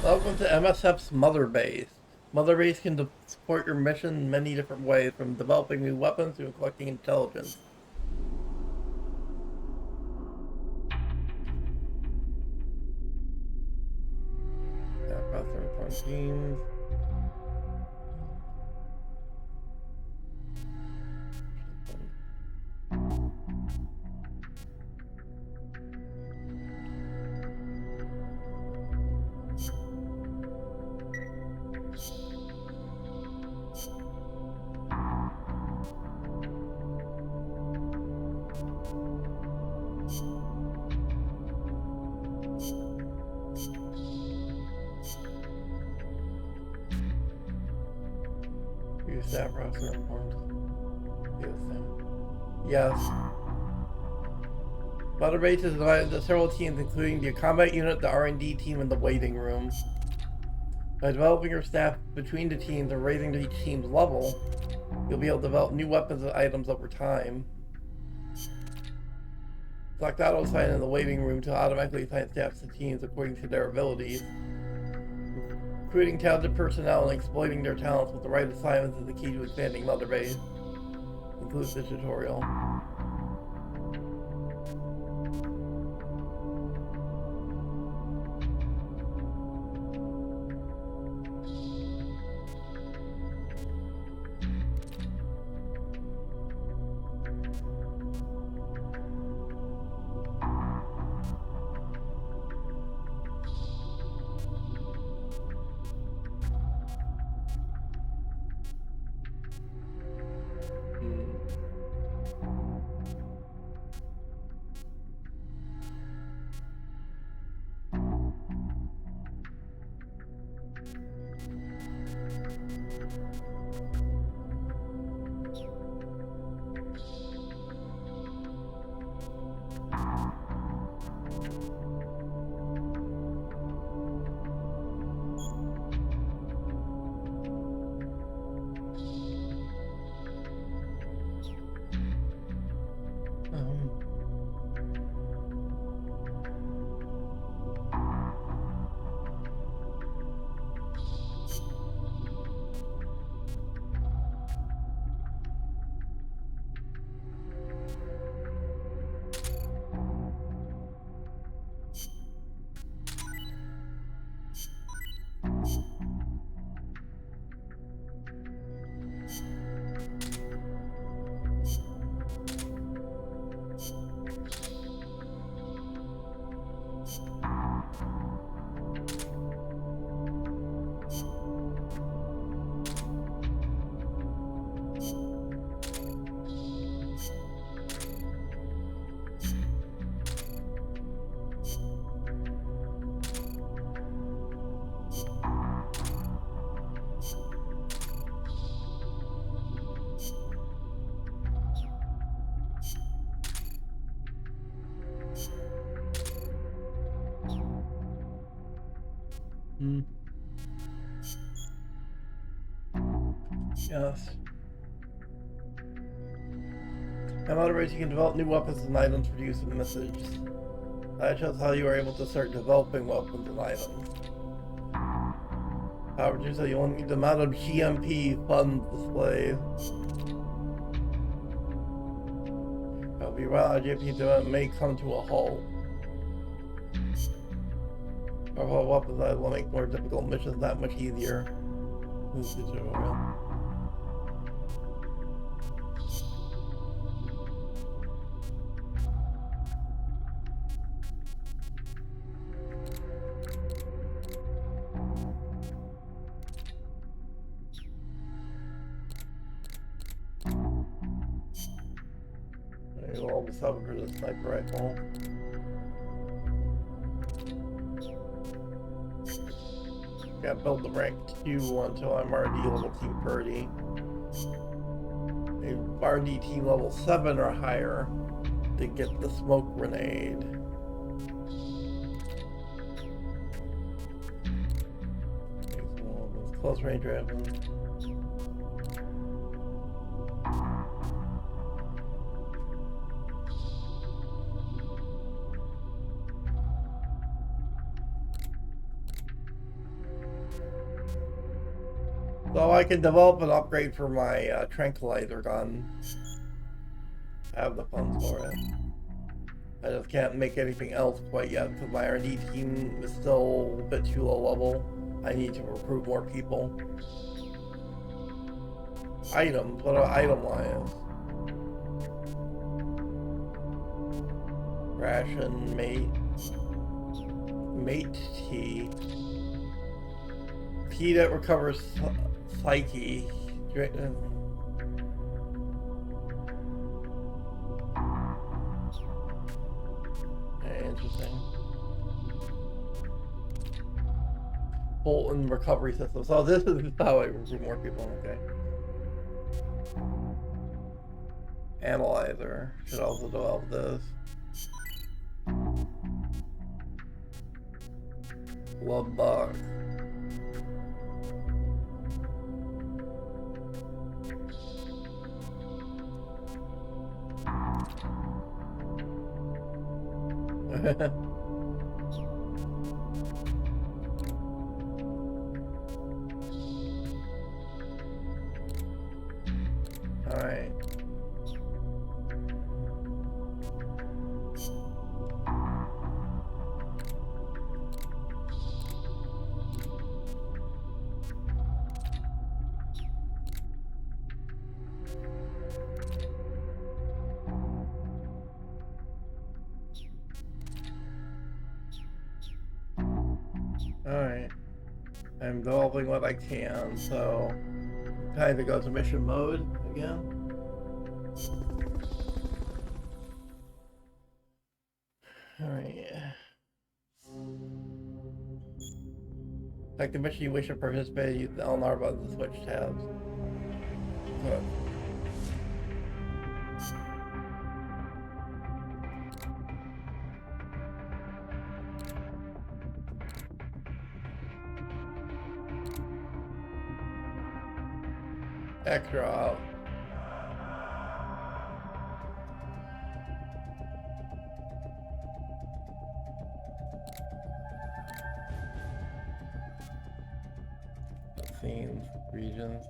Speaker 1: Welcome to MSF's Mother Base. Mother Base can support your mission in many different ways, from developing new weapons to collecting intelligence. Processor quarantines. Staff roster informs. Yes. Mother Base is divided into several teams, including the combat unit, the R&D team, and the waiting room. By developing your staff between the teams and raising each team's level, you'll be able to develop new weapons and items over time. Select auto assign in the waiting room to automatically assign staff to teams according to their abilities. Recruiting talented personnel and exploiting their talents with the right assignments is the key to expanding Mother Base. Includes the tutorial. Yes. In other words, you can develop new weapons and items for use in missions. That shows how you are able to start developing weapons and items. However, so you only need the amount of GMP funds displayed. It'll be right out GMP development may come to a halt. Or weapons that will make more difficult missions that much easier. This is tutorial. Level 7 for the sniper rifle. Gotta build the rank 2 until I'm RD level team 30. RD team level 7 or higher to get the smoke grenade. Close range weapons. So I can develop an upgrade for my tranquilizer gun. I have the funds for it. I just can't make anything else quite yet because my R&D team is still a bit too low level. I need to recruit more people. Items, what are item wise? Ration, mate tea. Tea that recovers psyche. Interesting. Bolton recovery system. So this is how I recruit more people. Okay. Analyzer should also develop this. Love box. All right. Alright. I'm developing what I can, so kind of go to mission mode again. Alright. Like the mission you wish to participate, use the LNR button to switch tabs. Good. Extra out. Scenes, regions.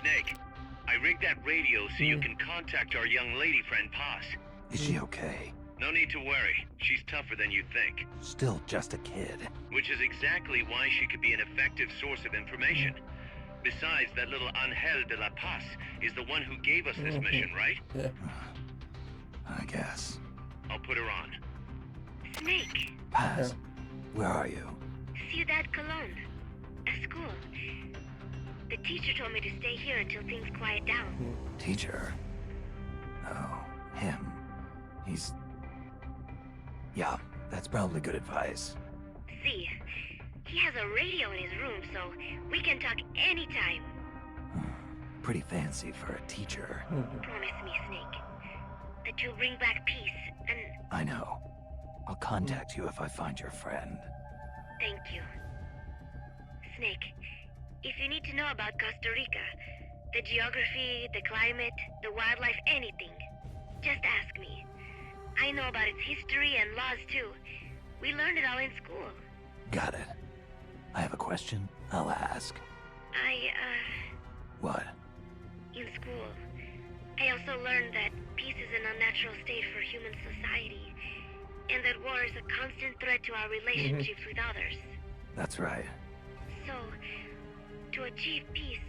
Speaker 7: Snake, I rigged that radio so you can contact our young lady friend Paz.
Speaker 4: Is she okay?
Speaker 7: No need to worry. She's tougher than you think.
Speaker 4: Still just a kid.
Speaker 7: Which is exactly why she could be an effective source of information. Besides, that little Angel de la Paz is the one who gave us this mission, right?
Speaker 1: Yeah.
Speaker 4: I guess.
Speaker 7: I'll put her on.
Speaker 6: Snake,
Speaker 4: Paz, where are you?
Speaker 6: Ciudad Colon. A school. The teacher told me to stay here until things quiet down.
Speaker 4: Teacher? Oh, him. He's... Yeah, that's probably good advice.
Speaker 6: See, he has a radio in his room, so we can talk anytime.
Speaker 4: Pretty fancy for a teacher.
Speaker 6: Promise me, Snake, that you'll bring back peace, and
Speaker 4: I know. I'll contact you if I find your friend.
Speaker 6: thank you. Snake, if you need to know about Costa Rica, the geography, the climate, the wildlife, anything, just ask me. I know about its history and laws too. We learned it all in school.
Speaker 4: Got it. I have a question. I'll ask. What?
Speaker 6: In school, I also learned that peace is an unnatural state for human society, and that war is a constant threat to our relationships with others.
Speaker 4: That's right.
Speaker 6: So, to achieve peace,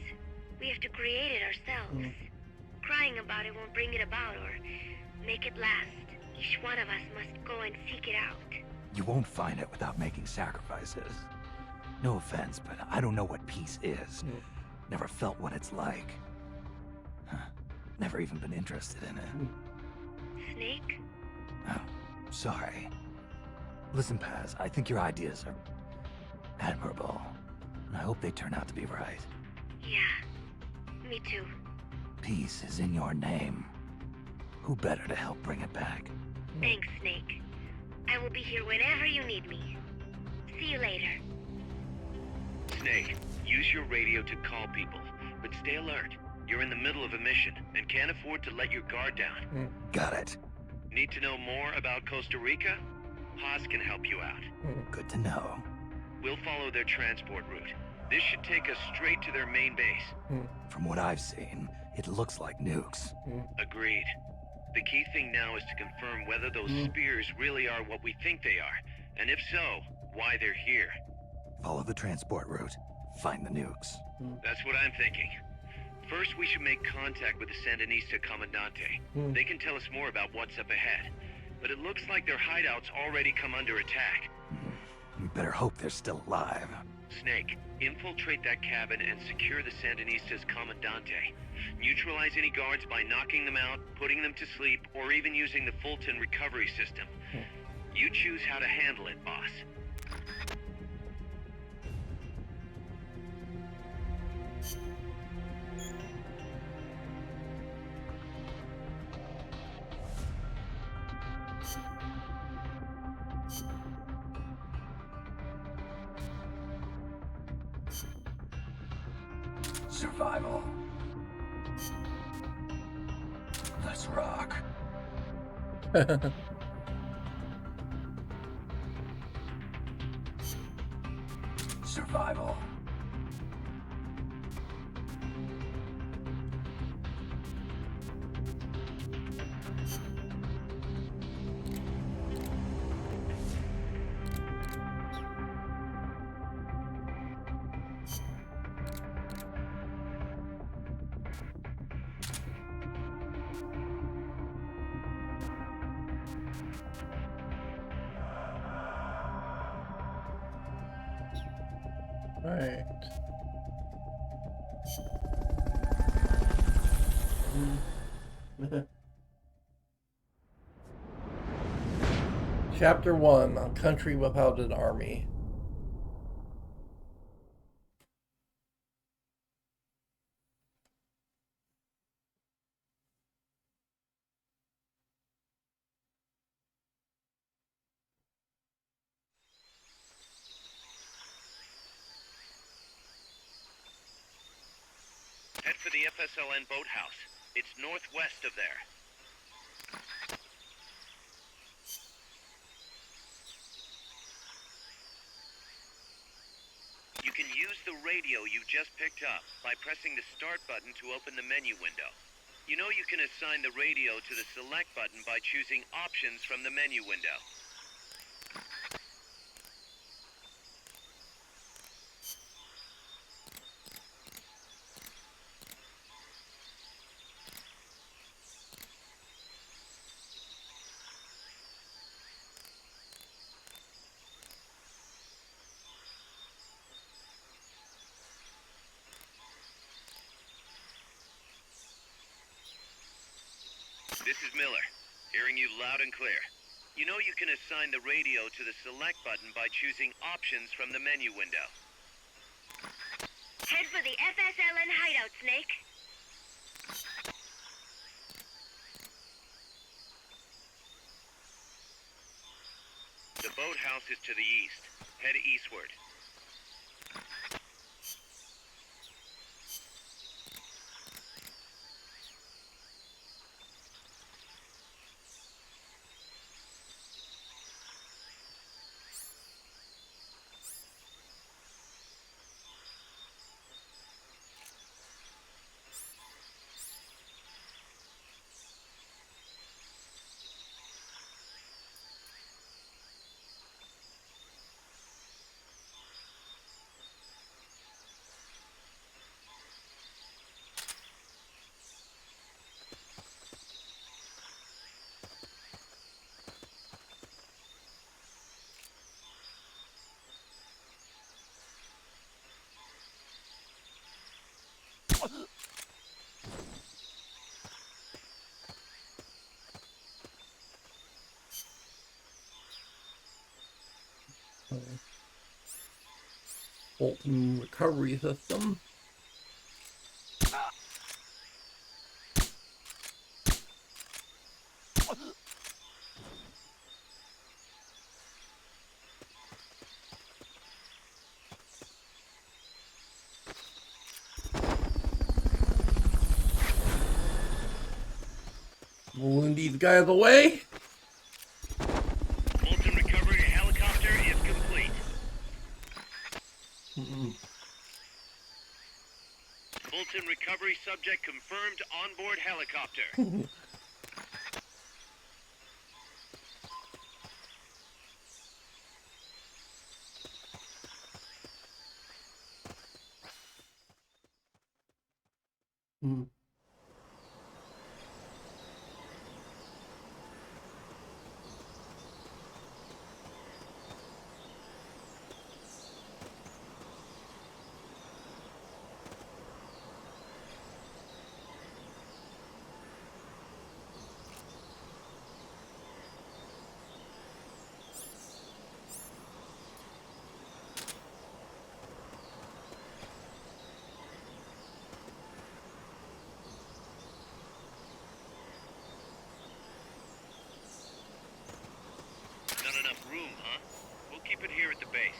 Speaker 6: we have to create it ourselves. Crying about it won't bring it about or make it last. Each one of us must go and seek it out.
Speaker 4: You won't find it without making sacrifices. No offense, but I don't know what peace is. Never felt what it's like. Never even been interested in it.
Speaker 6: Snake?
Speaker 4: Oh, sorry. Listen, Paz, I think your ideas are admirable. And I hope they turn out to be right.
Speaker 6: Yeah, me too.
Speaker 4: Peace is in your name. Who better to help bring it back?
Speaker 6: Thanks, Snake. I will be here whenever you need me. See you later.
Speaker 7: Snake, use your radio to call people, but stay alert. You're in the middle of a mission and can't afford to let your guard down.
Speaker 4: Got it.
Speaker 7: Need to know more about Costa Rica? Haas can help you out.
Speaker 4: Good to know.
Speaker 7: We'll follow their transport route. This should take us straight to their main base.
Speaker 4: From what I've seen, it looks like nukes.
Speaker 7: Agreed. The key thing now is to confirm whether those spears really are what we think they are, and if so, why they're here.
Speaker 4: Follow the transport route. Find the nukes.
Speaker 7: That's what I'm thinking. First, we should make contact with the Sandanista Comandante. They can tell us more about what's up ahead. But it looks like their hideout's already come under attack.
Speaker 4: We better hope they're still alive.
Speaker 7: Snake, infiltrate that cabin and secure the Sandinista's Comandante. Neutralize any guards by knocking them out, putting them to sleep, or even using the Fulton recovery system. You choose how to handle it, boss.
Speaker 4: Survival. Let's rock. Survival.
Speaker 1: Right. Chapter 1, A Country Without an Army.
Speaker 7: Head for the FSLN boathouse. It's northwest of there. You can use the radio you just picked up by pressing the start button to open the menu window. You know you can assign the radio to the select button by choosing options from the menu window. This is Miller, hearing you loud and clear. You know you can assign the radio to the select button by choosing options from the menu window.
Speaker 6: Head for the FSLN hideout, Snake.
Speaker 7: The boathouse is to the east. Head eastward.
Speaker 1: Fulton recovery system. Moving these guys away.
Speaker 7: Fulton recovery helicopter is complete. Fulton recovery subject confirmed onboard helicopter. Not enough room, huh? We'll keep it here at the base.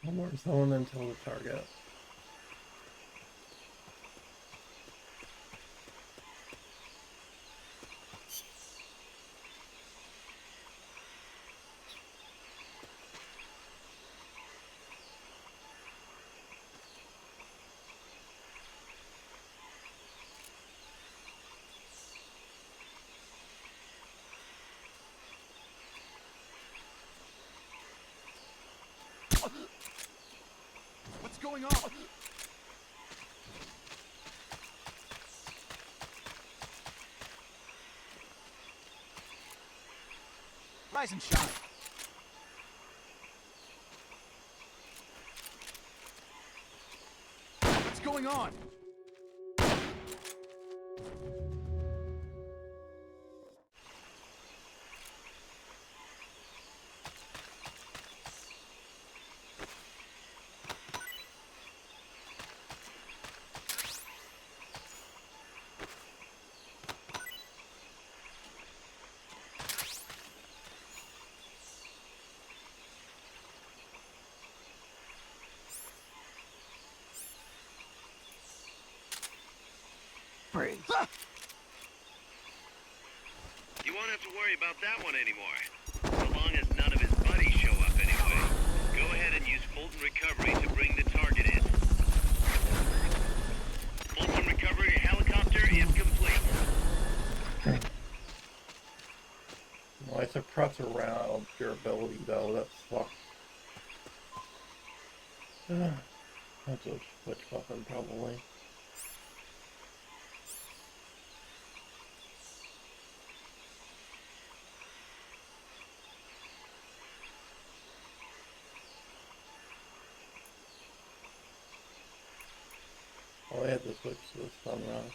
Speaker 1: One more zone until the target.
Speaker 3: What's going on? Rise and shine. What's going on?
Speaker 4: Praise.
Speaker 7: You won't have to worry about that one anymore. So long as none of his buddies show up anyway. Go ahead and use Fulton recovery to bring the target in. Fulton recovery helicopter is complete.
Speaker 1: Well, I suppress around durability though, that's fucked. That's a switch weapon, probably. Oh, I had to switch to the sunrise.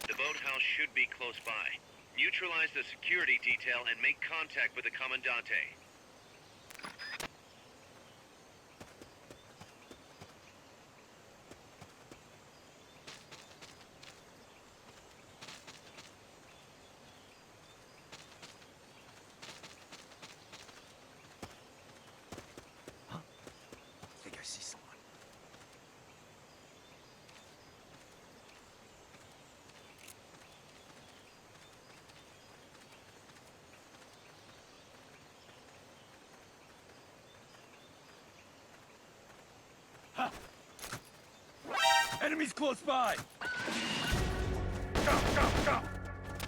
Speaker 7: The boathouse should be close by. Neutralize the security detail and make contact with the Commandante.
Speaker 4: I think I see someone.
Speaker 3: Enemies close by!
Speaker 7: Go, go, go!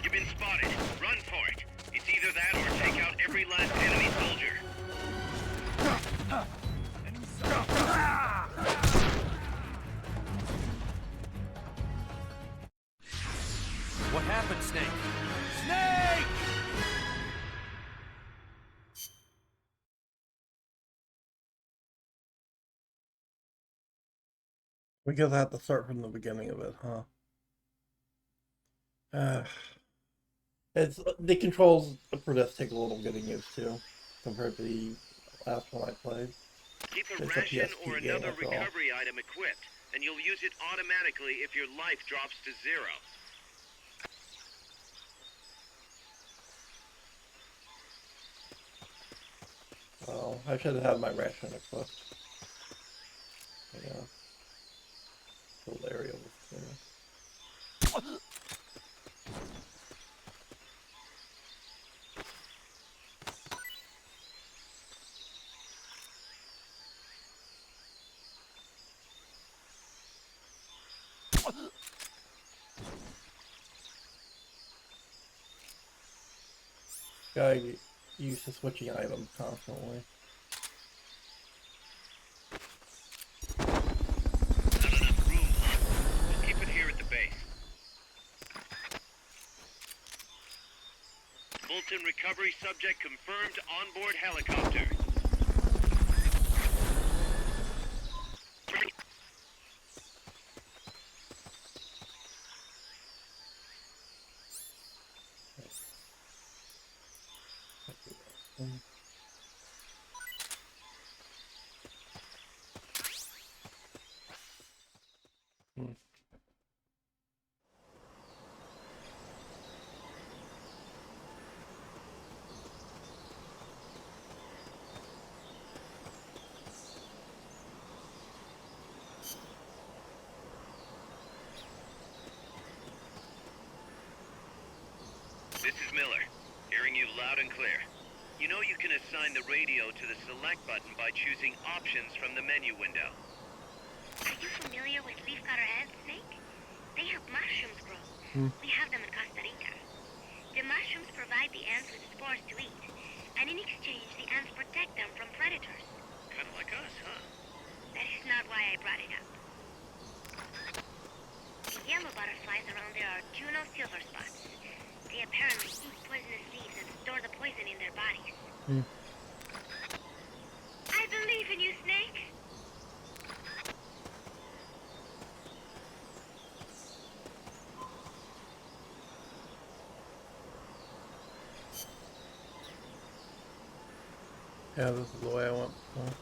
Speaker 7: You've been spotted. Run for it. It's either that or take out every last enemy soldier.
Speaker 5: What happened, Snake? Snake!
Speaker 1: We guess I have to start from the beginning of it, huh? It's the controls for this take a little getting used to compared to the last one I played.
Speaker 7: Keep a
Speaker 1: It's a
Speaker 7: ration
Speaker 1: PSP
Speaker 7: or
Speaker 1: game
Speaker 7: another
Speaker 1: after all.
Speaker 7: recovery item equipped, and you'll use it automatically if your life drops to 0.
Speaker 1: Well, I should have had my ration equipped. Yeah. Little area was clear. Guy used to switching items constantly.
Speaker 7: Not enough room, huh? We'll keep it here at the base. Fulton recovery subject confirmed onboard helicopter. This is Miller, hearing you loud and clear. You know you can assign the radio to the select button by choosing options from the menu window.
Speaker 6: Are you familiar with leafcutter ants, Snake? They help mushrooms grow. We have them in Costa Rica. The mushrooms provide the ants with spores to eat, and in exchange the ants protect them from predators.
Speaker 7: Kind of like us, huh?
Speaker 6: That is not why I brought it up. The yellow butterflies around there are Juno silver spots. They apparently eat poisonous leaves and store the poison in their bodies. I believe in you, Snake.
Speaker 1: Yeah, this is the way I went before.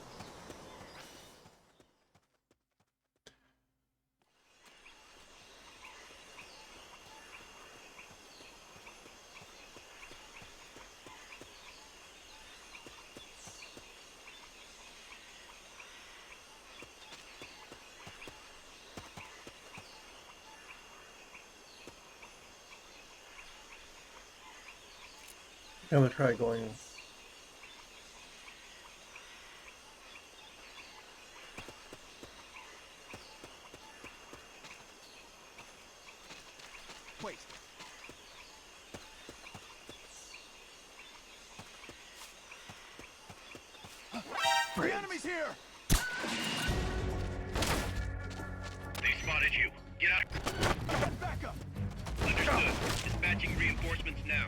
Speaker 1: I'm gonna try going.
Speaker 3: Wait. The enemy's here!
Speaker 7: They spotted you. Get out.
Speaker 3: Get back up!
Speaker 7: Understood. Dispatching reinforcements now.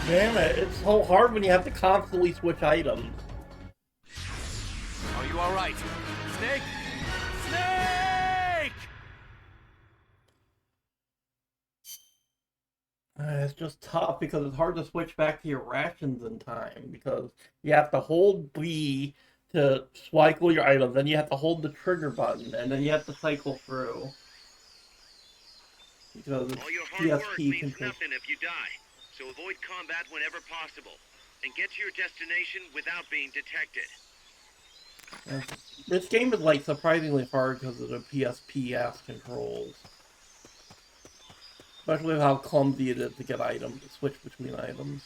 Speaker 1: Damn it, it's so hard when you have to constantly switch items.
Speaker 5: Are you alright? Snake? Snake!
Speaker 1: It's just tough because it's hard to switch back to your rations in time because you have to hold B to cycle your items, then you have to hold the trigger button, and then you have to cycle through. Because
Speaker 7: All your hard work
Speaker 1: PSP
Speaker 7: means
Speaker 1: controls.
Speaker 7: nothing if you die, so avoid combat whenever possible, and get to your destination without being detected.
Speaker 1: This game is like surprisingly hard because of the PSP-ass controls. Especially with how clumsy it is to get items, to switch between items.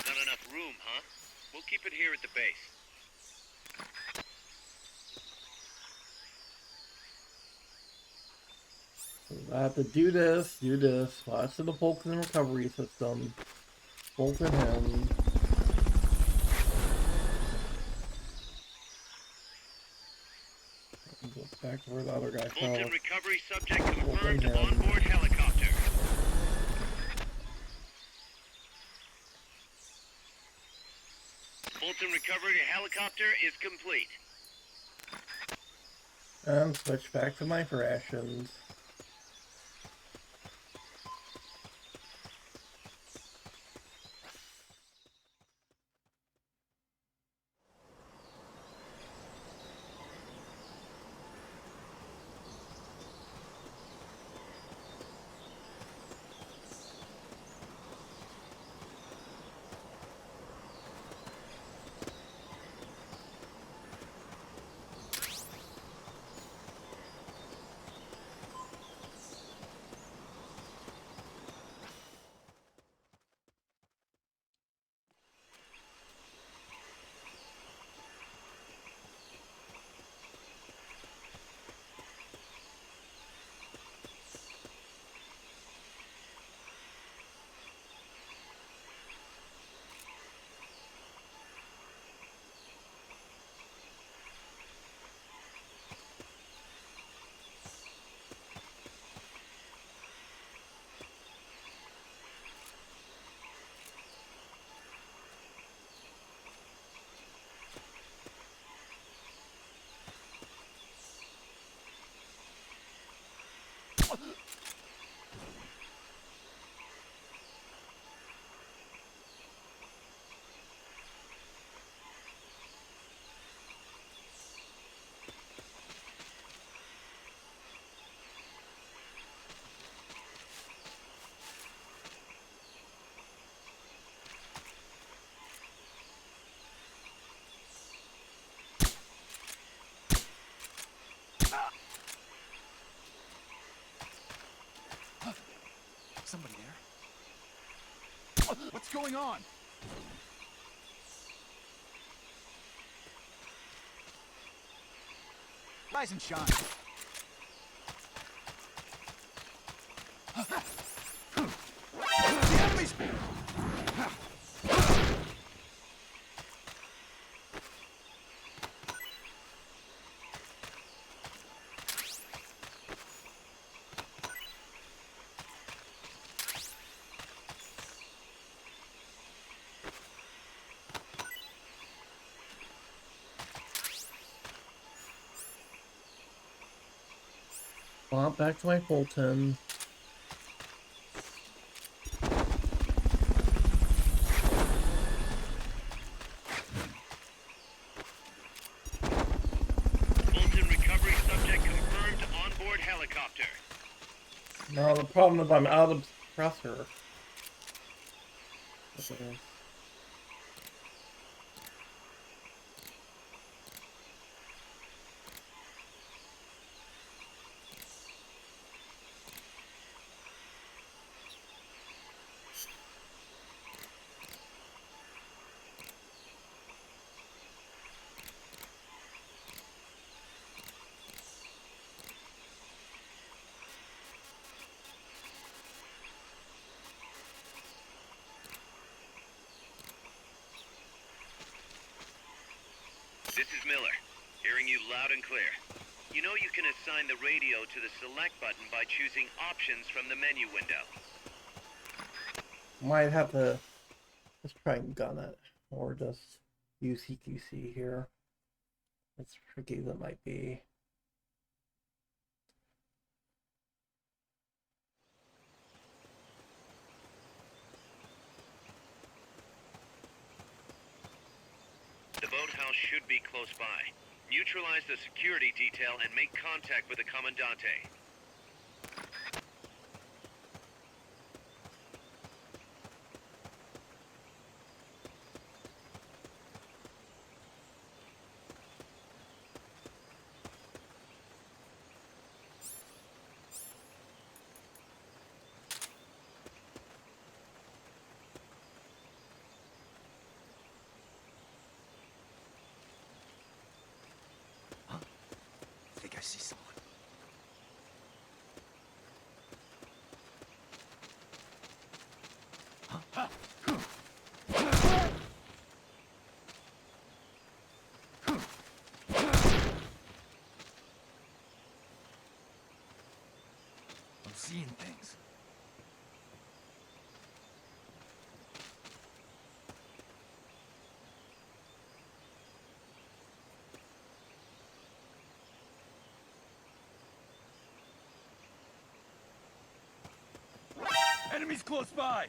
Speaker 7: Not enough room, huh? We'll keep it here at the base.
Speaker 1: I have to do this, watch the Vulcan recovery system. Vulcan him. Go back to where the other guy fell.
Speaker 7: Fulton recovery subject confirmed onboard helicopter. Fulton recovery helicopter is complete.
Speaker 1: And switch back to my rations.
Speaker 3: Somebody there? What's going on? Rise and shine. The enemy's...
Speaker 1: Well, back to my Fulton.
Speaker 7: Fulton recovery subject confirmed onboard helicopter.
Speaker 1: No, the problem is I'm out of suppressor. Okay.
Speaker 7: This is Miller, hearing you loud and clear. You know you can assign the radio to the select button by choosing options from the menu window.
Speaker 1: Might have to just try and gun it, or just use CQC here. As tricky as it might be.
Speaker 7: The boathouse should be close by. Neutralize the security detail and make contact with the Commandante.
Speaker 3: I think I see someone. I'm seeing things. Enemies close by!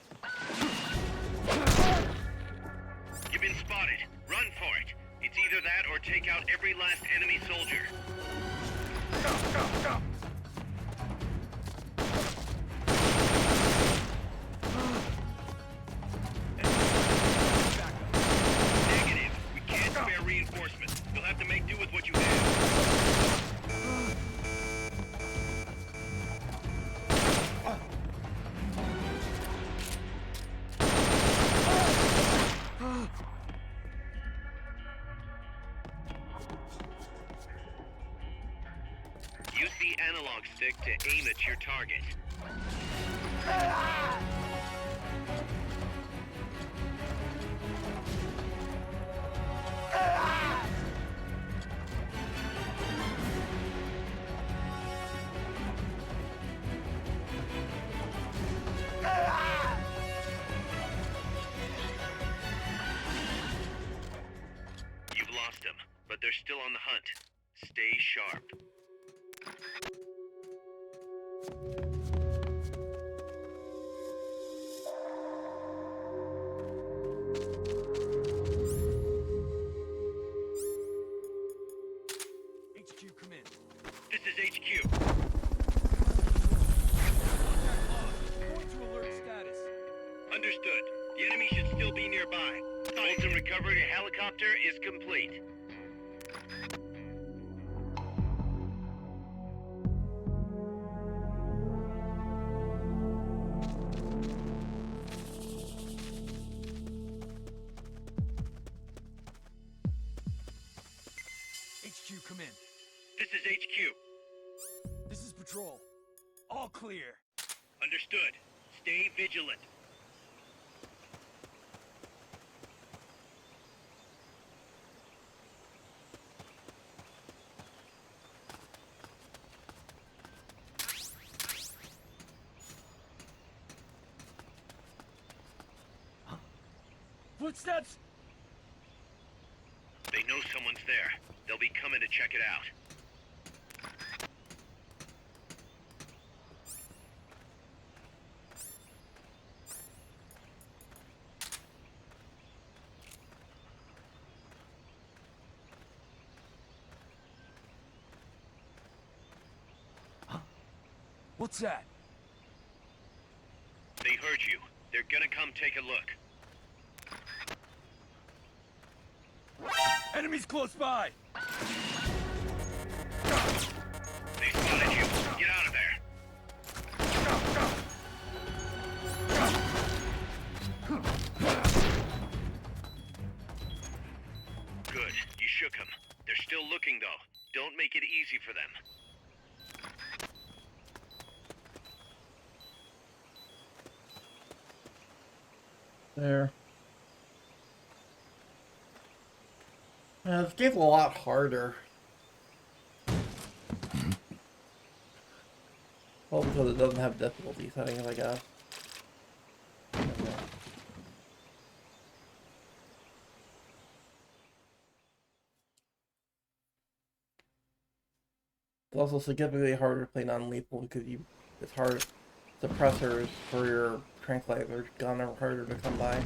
Speaker 7: You've been spotted. Run for it. It's either that or take out every last enemy soldier.
Speaker 3: Go, go, go!
Speaker 7: Negative. We can't spare reinforcements. You'll have to make do with what you have. Use the analog stick to aim at your target. You've lost them, but they're still on the hunt. Stay sharp.
Speaker 3: HQ, come in.
Speaker 7: This is HQ.
Speaker 3: Going to alert status.
Speaker 7: Understood. The enemy should still be nearby. Fulton recovery helicopter is complete.
Speaker 3: HQ, come in.
Speaker 7: This is HQ.
Speaker 3: This is patrol. All clear.
Speaker 7: Understood. Stay vigilant.
Speaker 3: Footsteps?
Speaker 7: They know someone's there. They'll be coming to check it out.
Speaker 3: What's that?
Speaker 7: They heard you. They're gonna come take a look.
Speaker 3: Enemies close by!
Speaker 7: They spotted you. Get out of there. Good. You shook them. They're still looking, though. Don't make it easy for them.
Speaker 1: There. This game's a lot harder. Well, because it doesn't have difficulty settings, I guess. It's also significantly harder to play non-lethal because it's hard. Suppressors for your tranquilizer gun are harder to come by.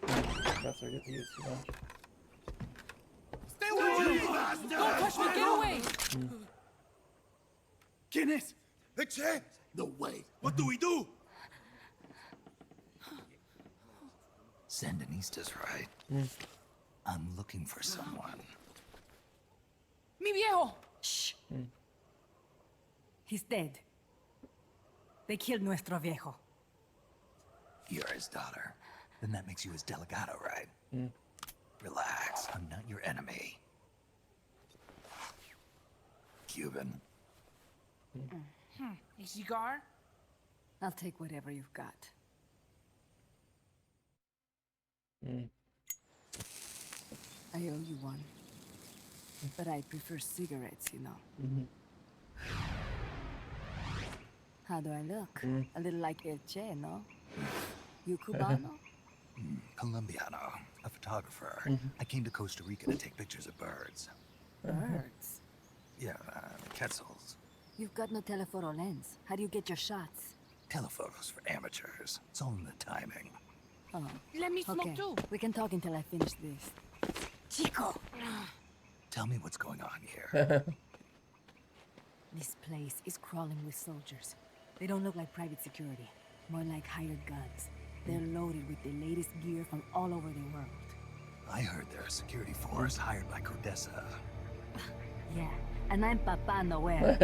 Speaker 1: Suppressor gets used too much.
Speaker 3: Stay away! Don't touch me! Get away!
Speaker 11: ¿Quién es? Eche! No way. What do we do?
Speaker 4: Sandanista's right. I'm looking for someone.
Speaker 12: Mi viejo! Shh! He's dead. They killed nuestro viejo.
Speaker 4: You're his daughter. Then that makes you his delegado, right? Relax. I'm not your enemy. Cuban.
Speaker 12: A cigar? I'll take whatever you've got. I owe you one. But I prefer cigarettes, you know. How do I look? A little like El Che, no? You Cubano?
Speaker 4: Colombiano. A photographer. I came to Costa Rica to take pictures of birds.
Speaker 12: Birds?
Speaker 4: Yeah, quetzals.
Speaker 12: You've got no telephoto lens. How do you get your shots?
Speaker 4: Telephotos for amateurs. It's all in the timing.
Speaker 12: Oh.
Speaker 10: Let me smoke
Speaker 12: Okay,
Speaker 10: too.
Speaker 12: we can talk until I finish this. Chico!
Speaker 4: Tell me what's going on here.
Speaker 12: This place is crawling with soldiers. They don't look like private security, more like hired guns. They're loaded with the latest gear from all over the world.
Speaker 4: I heard they're a security force hired by Codessa.
Speaker 12: Yeah, and I'm Papa Noel.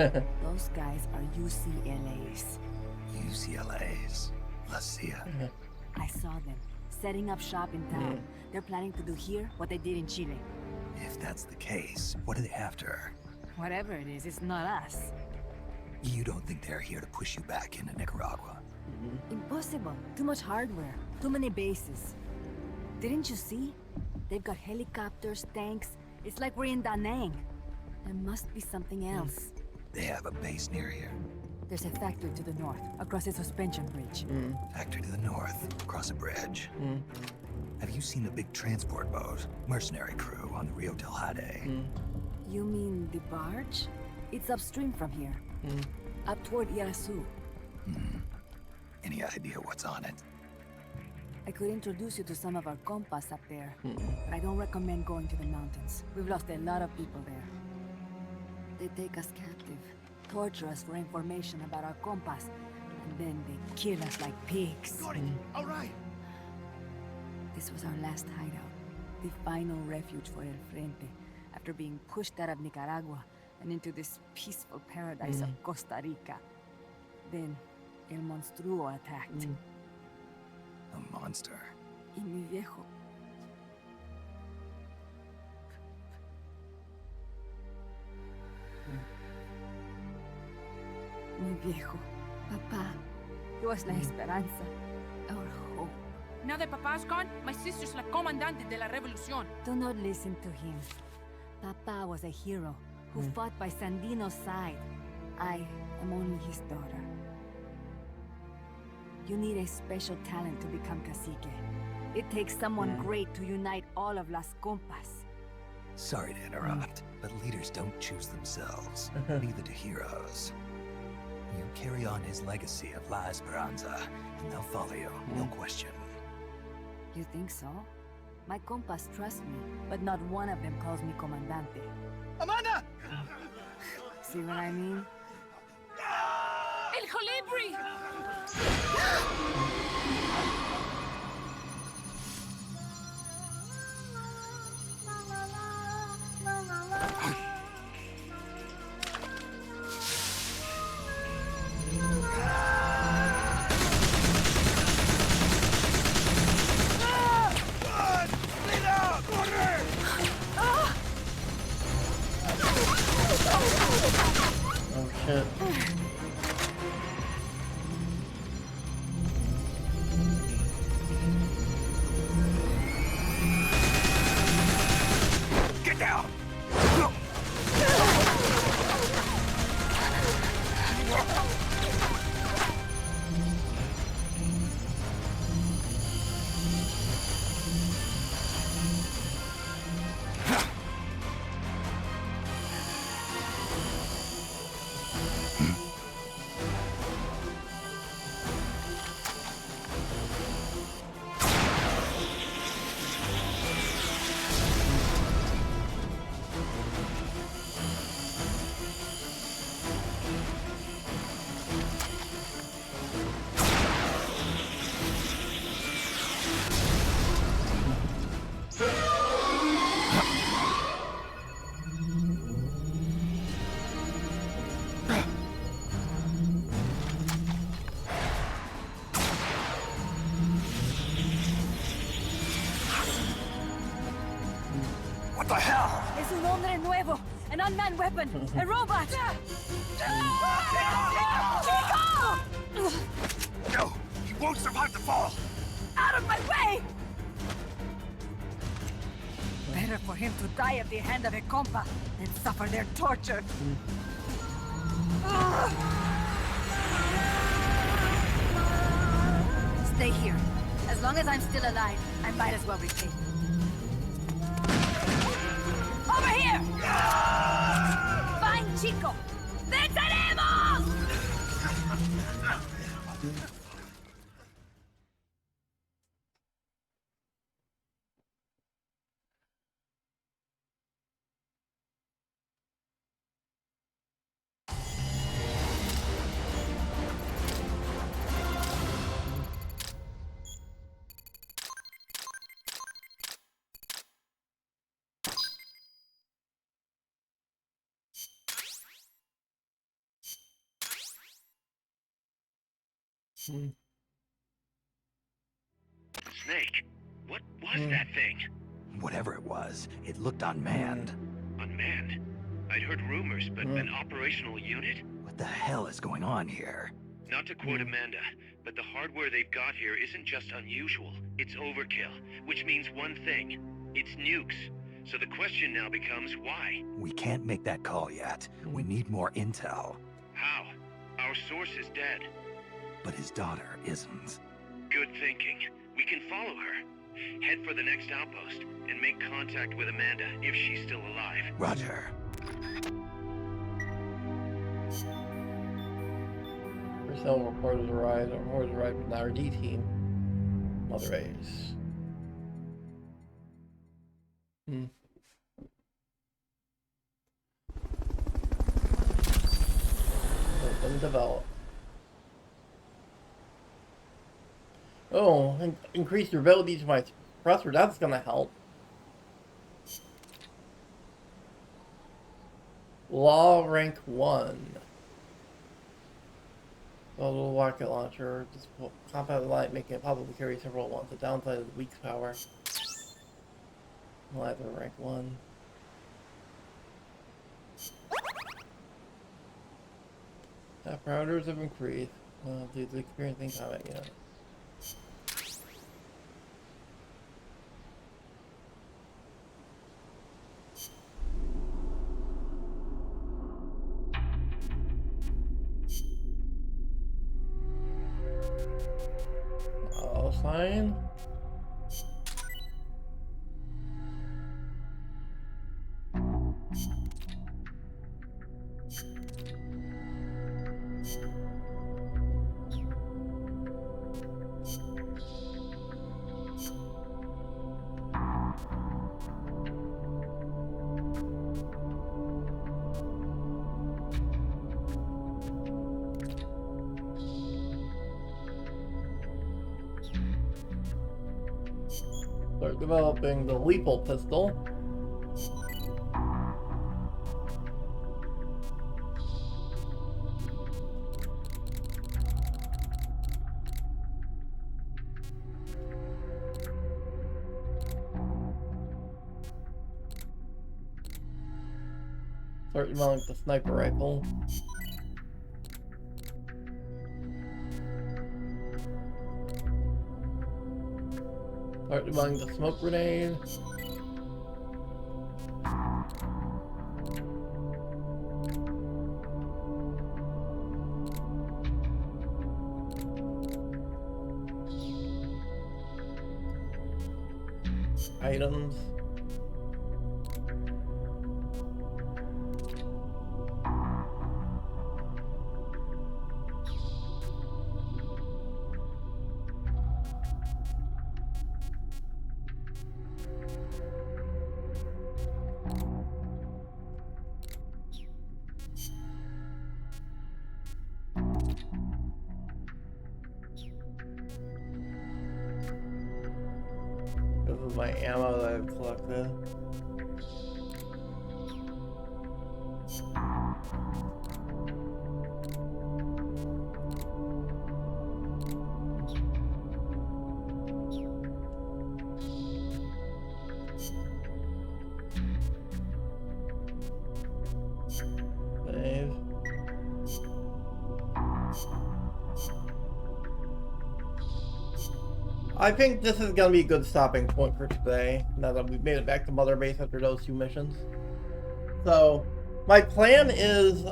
Speaker 12: Those guys are UCLAs.
Speaker 4: UCLA's. La CIA.
Speaker 12: I saw them, setting up shop in town. They're planning to do here what they did in Chile.
Speaker 4: If that's the case, what are they after?
Speaker 12: Whatever it is, it's not us.
Speaker 4: You don't think they're here to push you back into Nicaragua?
Speaker 12: Impossible. Too much hardware. Too many bases. Didn't you see? They've got helicopters, tanks. It's like we're in Da Nang. There must be something else.
Speaker 4: They have a base near here.
Speaker 12: There's a factory to the north, across a suspension bridge.
Speaker 4: Factory to the north, across a bridge. Have you seen a big transport boat? Mercenary crew on the Rio del Jade.
Speaker 12: You mean the barge? It's upstream from here. Up toward Irasu.
Speaker 4: Any idea what's on it?
Speaker 12: I could introduce you to some of our compas up there, but I don't recommend going to the mountains. We've lost a lot of people there. They take us captive, torture us for information about our compas, and then they kill us like pigs.
Speaker 11: Got it. All right.
Speaker 12: This was our last hideout, the final refuge for El Frente, after being pushed out of Nicaragua and into this peaceful paradise of Costa Rica. Then, El Monstruo attacked.
Speaker 4: A monster.
Speaker 12: Y mi viejo. Mi viejo. Papa. He was la esperanza. Our hope.
Speaker 13: Now that Papa's gone, my sister's la comandante de la revolución.
Speaker 12: Do not listen to him. Papa was a hero who fought by Sandino's side. I am only his daughter. You need a special talent to become cacique. It takes someone great to unite all of Las Compas.
Speaker 4: Sorry to interrupt, but leaders don't choose themselves. Neither do heroes. You carry on his legacy of La Esperanza, and they'll follow you, no question.
Speaker 12: You think so? My compas trust me, but not one of them calls me comandante.
Speaker 3: Amanda!
Speaker 12: See what I mean?
Speaker 13: El Colibri!
Speaker 1: Oh shit.
Speaker 3: Get down! What the hell?
Speaker 12: Es un hombre nuevo, an unmanned weapon, a robot. Chico!
Speaker 3: No, he won't survive the fall.
Speaker 12: Out of my way! Better for him to die at the hand of a compa than suffer their torture. Stay here. As long as I'm still alive, I might as well repay. Over here! Fine, Chico! ¡Venceremos!
Speaker 7: Snake, what was that thing?
Speaker 4: Whatever it was, it looked unmanned.
Speaker 7: Unmanned? I'd heard rumors, but an operational unit?
Speaker 4: What the hell is going on here?
Speaker 7: Not to quote Amanda, but the hardware they've got here isn't just unusual, it's overkill, which means one thing. It's nukes. So the question now becomes why?
Speaker 4: We can't make that call yet. We need more intel.
Speaker 7: How? Our source is dead.
Speaker 4: But his daughter isn't.
Speaker 7: Good thinking. We can follow her. Head for the next outpost, and make contact with Amanda if she's still alive.
Speaker 4: Roger.
Speaker 1: Personnel reporters arrived. Our reporters arrived with an RD team. Mother Ace. Develop. Oh, increase durability to my suppressor. That's gonna help. Law rank 1. A little rocket launcher. Just compound light, making it possible to carry several at once. The downside is weak power. Either rank 1. Parameters have increased. Due to experiencing combat, yeah. Fine. Start developing the lethal pistol. Start developing the sniper rifle. Start developing the smoke grenade. Items. This is my ammo that I've collected. Save. I think this is gonna be a good stopping point for today, now that we've made it back to Mother Base after those 2 missions. So, my plan is,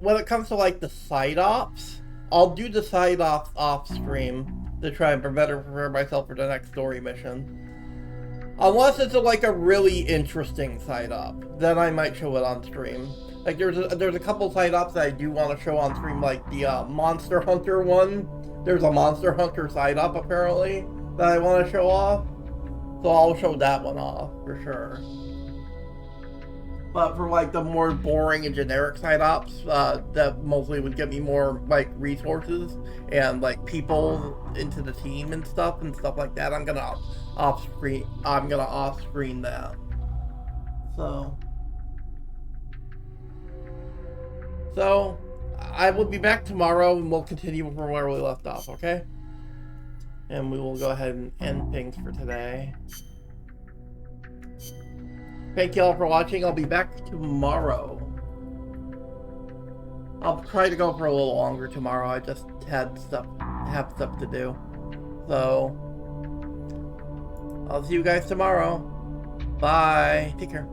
Speaker 1: when it comes to like the side ops, I'll do the side ops off stream to try and prepare myself for the next story mission. Unless it's like a really interesting side op, then I might show it on stream. Like there's a couple side ops that I do want to show on stream, like the Monster Hunter one. There's a Monster Hunter side op apparently that I want to show off, so I'll show that one off for sure. But for like the more boring and generic side ops, that mostly would get me more like resources and like people into the team and stuff like that, I'm gonna off screen that. So I will be back tomorrow and we'll continue from where we left off, okay? And we will go ahead and end things for today. Thank you all for watching. I'll be back tomorrow. I'll try to go for a little longer tomorrow. I just have stuff to do. So I'll see you guys tomorrow. Bye. Take care.